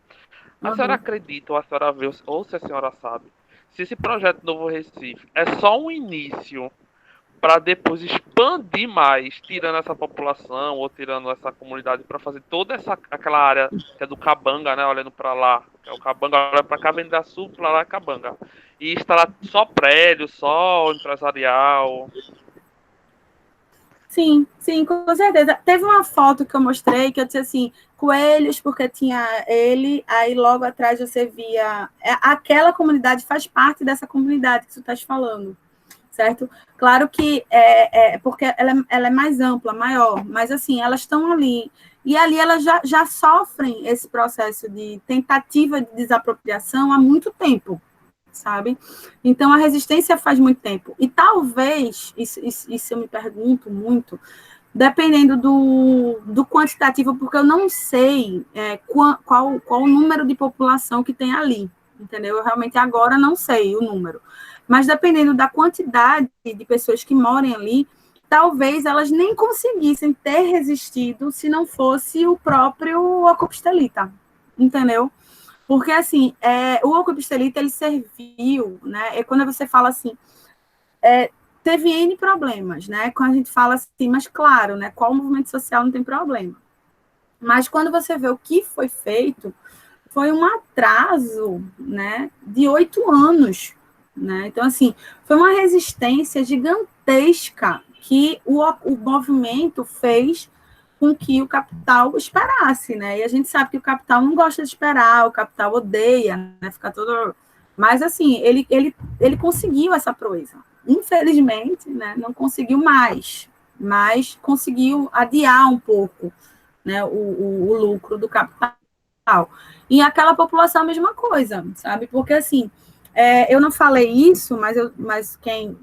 A senhora acredita, ou a senhora vê, ou se a senhora sabe, se esse projeto Novo Recife é só um início para depois expandir mais, tirando essa população ou tirando essa comunidade para fazer toda aquela área que é do Cabanga, né, olhando para lá, que é o Cabanga, olha para cá, Avenida Sul, para lá é Cabanga. E instalar só prédio, só empresarial. Sim, com certeza. Teve uma foto que eu mostrei que eu disse assim, coelhos, porque tinha ele, aí logo atrás você via... Aquela comunidade faz parte dessa comunidade que você está falando, certo? Claro que porque ela é mais ampla, maior, mas assim, elas estão ali. E ali elas já sofrem esse processo de tentativa de desapropriação há muito tempo, sabe? Então, a resistência faz muito tempo. E talvez, isso eu me pergunto muito, dependendo do quantitativo, porque eu não sei qual o número de população que tem ali, entendeu? Eu realmente agora não sei o número. Mas dependendo da quantidade de pessoas que moram ali, talvez elas nem conseguissem ter resistido se não fosse o próprio Ocupa Estelita, entendeu? Porque, assim, o Ocupa Estelita, ele serviu, né? Quando você fala assim, teve N problemas, né? Quando a gente fala assim, mas claro, né? Qual movimento social não tem problema? Mas quando você vê o que foi feito, foi um atraso, né? De 8 anos, né? Então, assim, foi uma resistência gigantesca que o movimento fez com que o capital esperasse, né? E a gente sabe que o capital não gosta de esperar, o capital odeia, né? Fica todo... Mas, assim, ele conseguiu essa proeza. Infelizmente, né? Não conseguiu mais, mas conseguiu adiar um pouco, né? O lucro do capital. E aquela população a mesma coisa, sabe? Porque, assim, eu não falei isso, mas quem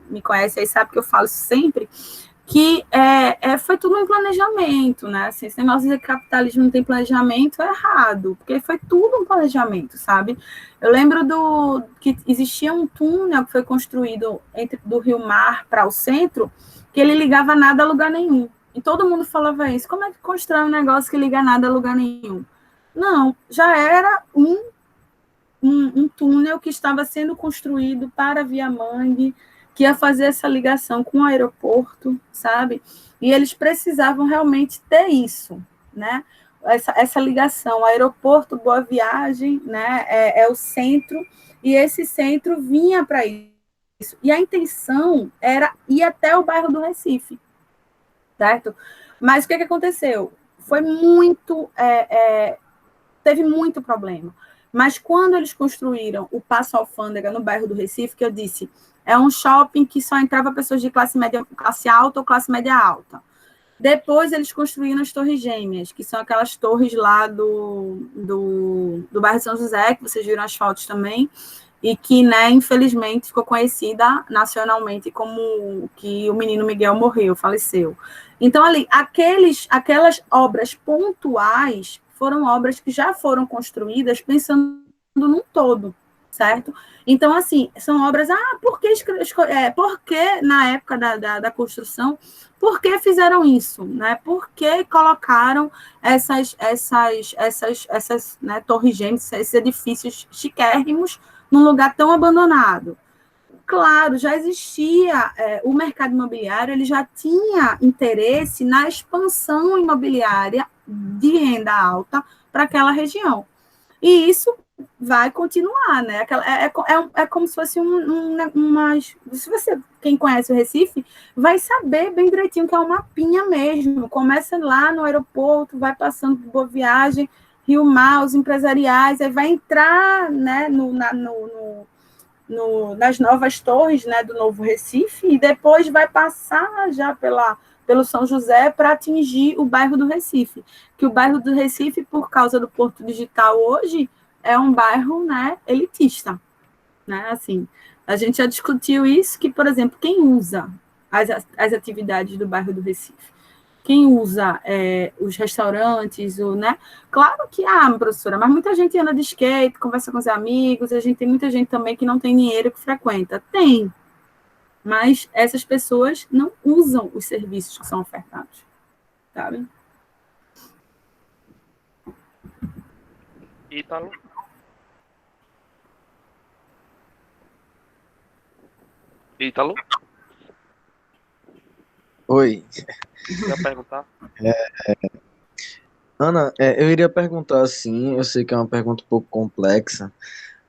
me conhece aí sabe que eu falo isso sempre, que foi tudo um planejamento, né? Assim, esse negócio de dizer que capitalismo não tem planejamento é errado, porque foi tudo um planejamento, sabe? Eu lembro que existia um túnel que foi construído do Rio Mar para o centro, que ele ligava nada a lugar nenhum. E todo mundo falava isso. Como é que constrói um negócio que liga nada a lugar nenhum? Não, já era um túnel que estava sendo construído para Viamangue, que ia fazer essa ligação com o aeroporto, sabe? E eles precisavam realmente ter isso, né? essa ligação, aeroporto, Boa Viagem, né, é o centro, e esse centro vinha para isso. E a intenção era ir até o bairro do Recife, certo? Mas o que aconteceu? Foi muito... teve muito problema. Mas quando eles construíram o Paço Alfândega no bairro do Recife, que eu disse, é um shopping que só entrava pessoas de classe média, classe alta ou classe média alta. Depois eles construíram as Torres Gêmeas, que são aquelas torres lá do bairro São José, que vocês viram as fotos também, e que, né, infelizmente, ficou conhecida nacionalmente como que o menino Miguel morreu, faleceu. Então, ali, aquelas obras pontuais foram obras que já foram construídas pensando num todo, certo? Então, assim, são obras, por que na época da construção, por que fizeram isso, né? Por que colocaram essas né, torres gêmeas, esses edifícios chiquérrimos num lugar tão abandonado? Claro, já existia, o mercado imobiliário, ele já tinha interesse na expansão imobiliária de renda alta para aquela região. E isso vai continuar, né? É como se fosse se você, quem conhece o Recife, vai saber bem direitinho que é um mapinha mesmo. Começa lá no aeroporto, vai passando por Boa Viagem, Rio Mar, os empresariais, aí vai entrar, né, nas novas torres, né, do Novo Recife, e depois vai passar já pelo São José para atingir o bairro do Recife. Que o bairro do Recife, por causa do Porto Digital hoje, é um bairro, né, elitista. Né? Assim, a gente já discutiu isso, que, por exemplo, quem usa as atividades do bairro do Recife? Quem usa os restaurantes, né? Claro que, professora, mas muita gente anda de skate, conversa com os amigos, tem muita gente também que não tem dinheiro que frequenta. Tem, mas essas pessoas não usam os serviços que são ofertados, sabe? Ítalo? Ítalo? Oi. Quer perguntar? Ana, eu iria perguntar assim, eu sei que é uma pergunta um pouco complexa,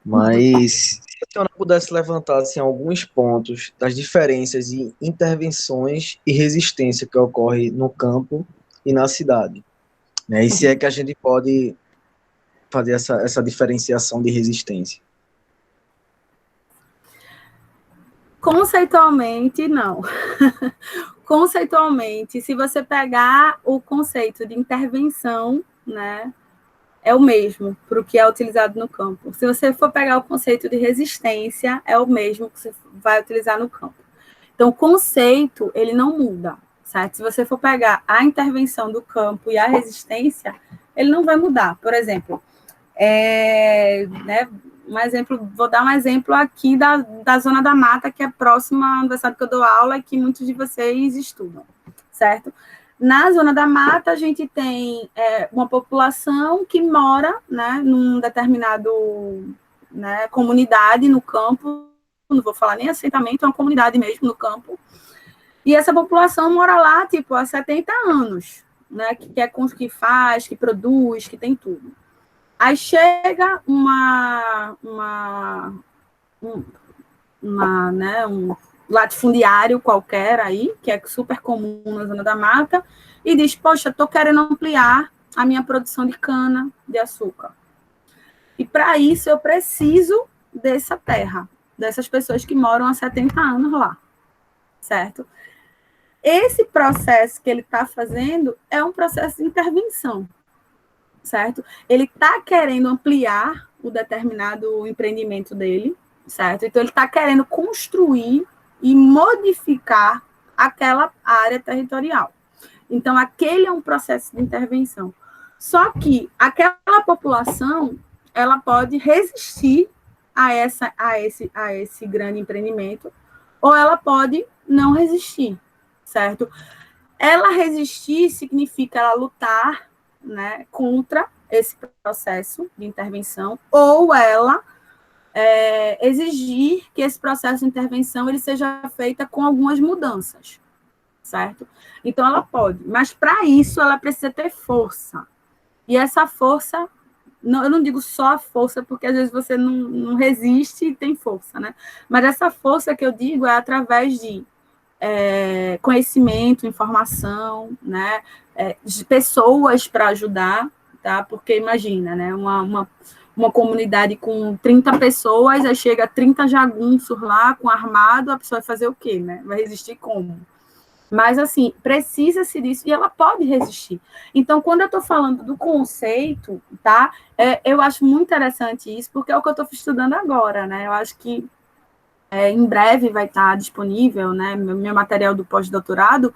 mas se a senhora pudesse levantar assim, alguns pontos das diferenças em intervenções e resistência que ocorre no campo e na cidade, né? E se é que a gente pode fazer essa diferenciação de resistência. Conceitualmente, não. Conceitualmente, se você pegar o conceito de intervenção, né, é o mesmo para o que é utilizado no campo. Se você for pegar o conceito de resistência, é o mesmo que você vai utilizar no campo. Então, o conceito, ele não muda, certo? Se você for pegar a intervenção do campo e a resistência, ele não vai mudar. Por exemplo, né, vou dar um exemplo aqui da Zona da Mata, que é próxima à universidade que eu dou aula e que muitos de vocês estudam, certo? Na Zona da Mata, a gente tem uma população que mora, né, num determinado, né, comunidade no campo, não vou falar nem assentamento, é uma comunidade mesmo no campo, e essa população mora lá, tipo, há 70 anos, né, que faz, que produz, que tem tudo. Aí chega um latifundiário qualquer aí, que é super comum na Zona da Mata, e diz, poxa, estou querendo ampliar a minha produção de cana de açúcar. E para isso eu preciso dessa terra, dessas pessoas que moram há 70 anos lá, certo? Esse processo que ele está fazendo é um processo de intervenção, certo? Ele está querendo ampliar o determinado empreendimento dele, certo? Então, ele está querendo construir e modificar aquela área territorial. Então, aquele é um processo de intervenção. Só que aquela população, ela pode resistir a esse grande empreendimento, ou ela pode não resistir, certo? Ela resistir significa ela lutar, né, contra esse processo de intervenção, ou ela exigir que esse processo de intervenção ele seja feito com algumas mudanças, certo? Então, ela pode, mas para isso ela precisa ter força, E essa força, não, eu não digo só a força, porque às vezes você não resiste e tem força, né? Mas essa força que eu digo é através de conhecimento, informação, né? De pessoas para ajudar, tá? Porque imagina, né? Uma comunidade com 30 pessoas, aí chega 30 jagunços lá com armado, a pessoa vai fazer o quê, né? Vai resistir como? Mas, assim, precisa-se disso e ela pode resistir. Então, quando eu estou falando do conceito, tá? Eu acho muito interessante isso, porque é o que eu estou estudando agora, né? Eu acho que em breve vai estar disponível, né? Meu material do pós-doutorado,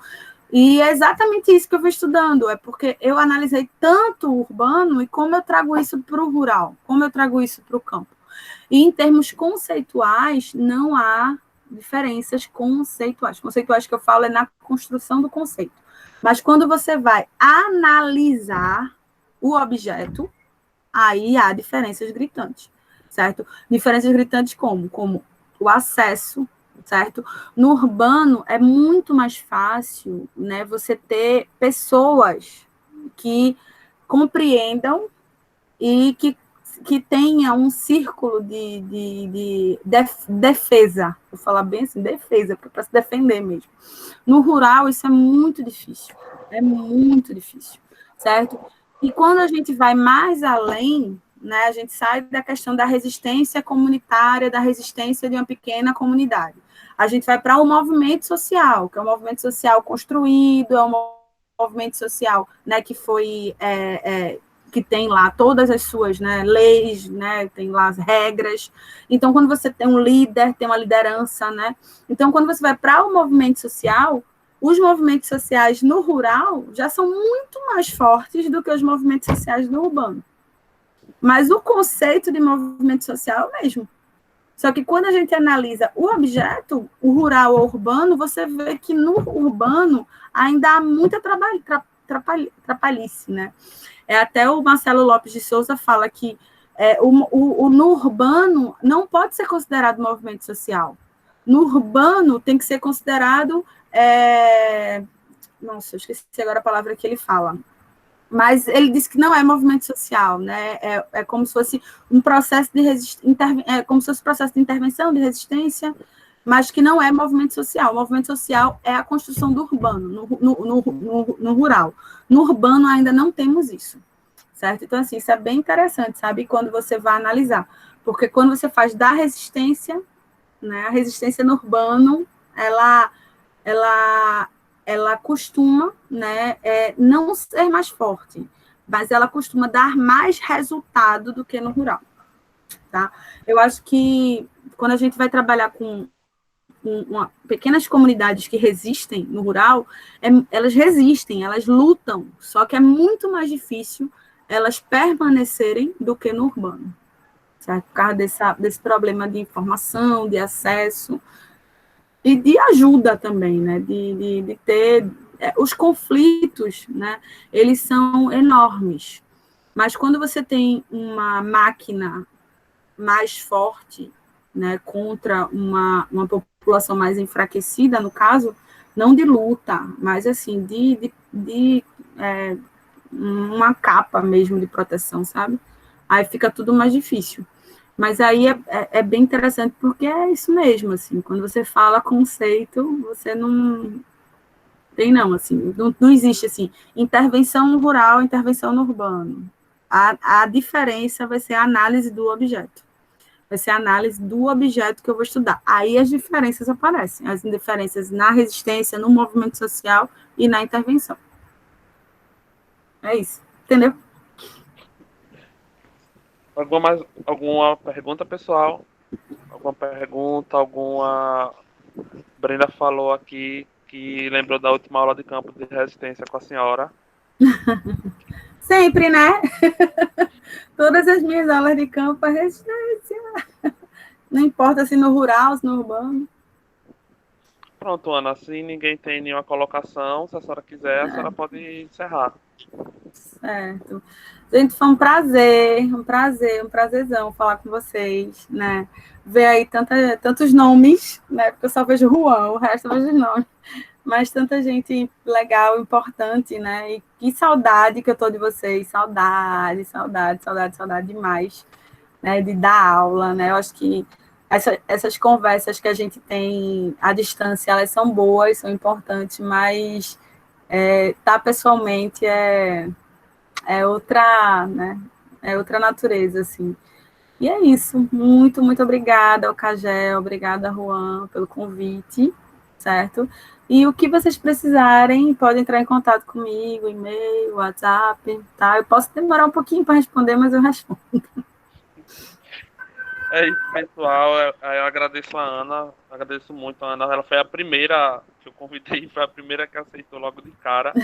e é exatamente isso que eu vou estudando, é porque eu analisei tanto o urbano e como eu trago isso para o rural, como eu trago isso para o campo. E em termos conceituais, não há diferenças conceituais. Conceituais que eu falo é na construção do conceito. Mas quando você vai analisar o objeto, aí há diferenças gritantes, certo? Diferenças gritantes como? Como o acesso, certo? No urbano é muito mais fácil, né, você ter pessoas que compreendam e que tenha um círculo de defesa, vou falar bem assim, defesa, para se defender mesmo. No rural, isso é muito difícil, certo? E quando a gente vai mais além, né, a gente sai da questão da resistência comunitária, da resistência de uma pequena comunidade. A gente vai para o movimento social, que é um movimento social construído, é um movimento social, né, que foi que tem lá todas as suas, né, leis, né, tem lá as regras. Então, quando você tem um líder, tem uma liderança, né? Então, quando você vai para o movimento social, os movimentos sociais no rural já são muito mais fortes do que os movimentos sociais no urbano. Mas o conceito de movimento social é o mesmo. Só que quando a gente analisa o objeto, o rural ou urbano, você vê que no urbano ainda há muita trapalhice, né? Até o Marcelo Lopes de Souza fala que no urbano não pode ser considerado movimento social. No urbano tem que ser considerado... Nossa, eu esqueci agora a palavra que ele fala. Mas ele diz que não é movimento social, né? É como se fosse um processo de como se fosse um processo de intervenção, de resistência, mas que não é movimento social. O movimento social é a construção do urbano, no rural. No urbano ainda não temos isso, certo? Então, assim, isso é bem interessante, sabe? Quando você vai analisar. Porque quando você faz da resistência, né? A resistência no urbano, ela costuma, né, não ser mais forte, mas ela costuma dar mais resultado do que no rural, tá? Eu acho que quando a gente vai trabalhar com pequenas comunidades que resistem no rural, elas resistem, elas lutam, só que é muito mais difícil elas permanecerem do que no urbano, certo? Por causa desse problema de informação, de acesso, e de ajuda também, né? De ter... Os conflitos, né? Eles são enormes. Mas quando você tem uma máquina mais forte, né, contra uma população mais enfraquecida, no caso, não de luta, mas assim, de uma capa mesmo de proteção, sabe? Aí fica tudo mais difícil. Mas aí é bem interessante, porque é isso mesmo, assim, quando você fala conceito, você não tem não, assim, não existe, assim, intervenção no rural, intervenção no urbano. A diferença vai ser a análise do objeto. Vai ser a análise do objeto que eu vou estudar. Aí as diferenças aparecem, as diferenças na resistência, no movimento social e na intervenção. É isso, entendeu? Alguma pergunta, pessoal? Alguma pergunta, Brenda falou aqui que lembrou da última aula de campo de resistência com a senhora. Sempre, né? Todas as minhas aulas de campo é resistência. Não importa se no rural, se no urbano. Pronto, Ana, se ninguém tem nenhuma colocação, se a senhora quiser, a senhora pode encerrar. Certo. Gente, foi um prazerzão falar com vocês, né? Ver aí tantos nomes, né? Porque eu só vejo Juan, o resto eu vejo os nomes. mas tanta gente legal, importante, né? E que saudade que eu tô de vocês, saudade, saudade, saudade, saudade demais, né? De dar aula, né? Eu acho que essas conversas que a gente tem à distância, elas são boas, são importantes, mas tá pessoalmente é outra, né? É outra natureza, assim. E é isso. Muito, muito obrigada ao Cagel, obrigada, Juan, pelo convite, certo? E o que vocês precisarem, podem entrar em contato comigo, e-mail, WhatsApp, tá? Eu posso demorar um pouquinho para responder, mas eu respondo. É isso, pessoal. Eu agradeço a Ana, agradeço muito a Ana. Ela foi a primeira que eu convidei, foi a primeira que aceitou logo de cara.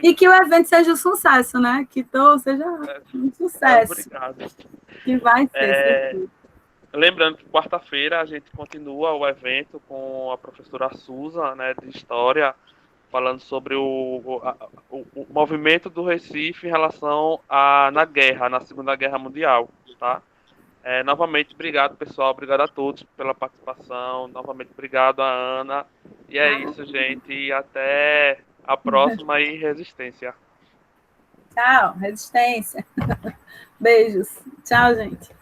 E que o evento seja um sucesso, né? Que seja um sucesso. Obrigado. Que vai ser. Lembrando que quarta-feira a gente continua o evento com a professora Suza, né, de História, falando sobre o movimento do Recife em relação na guerra, na Segunda Guerra Mundial, tá? Novamente, obrigado, pessoal. Obrigado a todos pela participação. Novamente, obrigado a Ana. E é isso, gente. E até a próxima e resistência. Tchau, resistência. Beijos. Tchau, gente.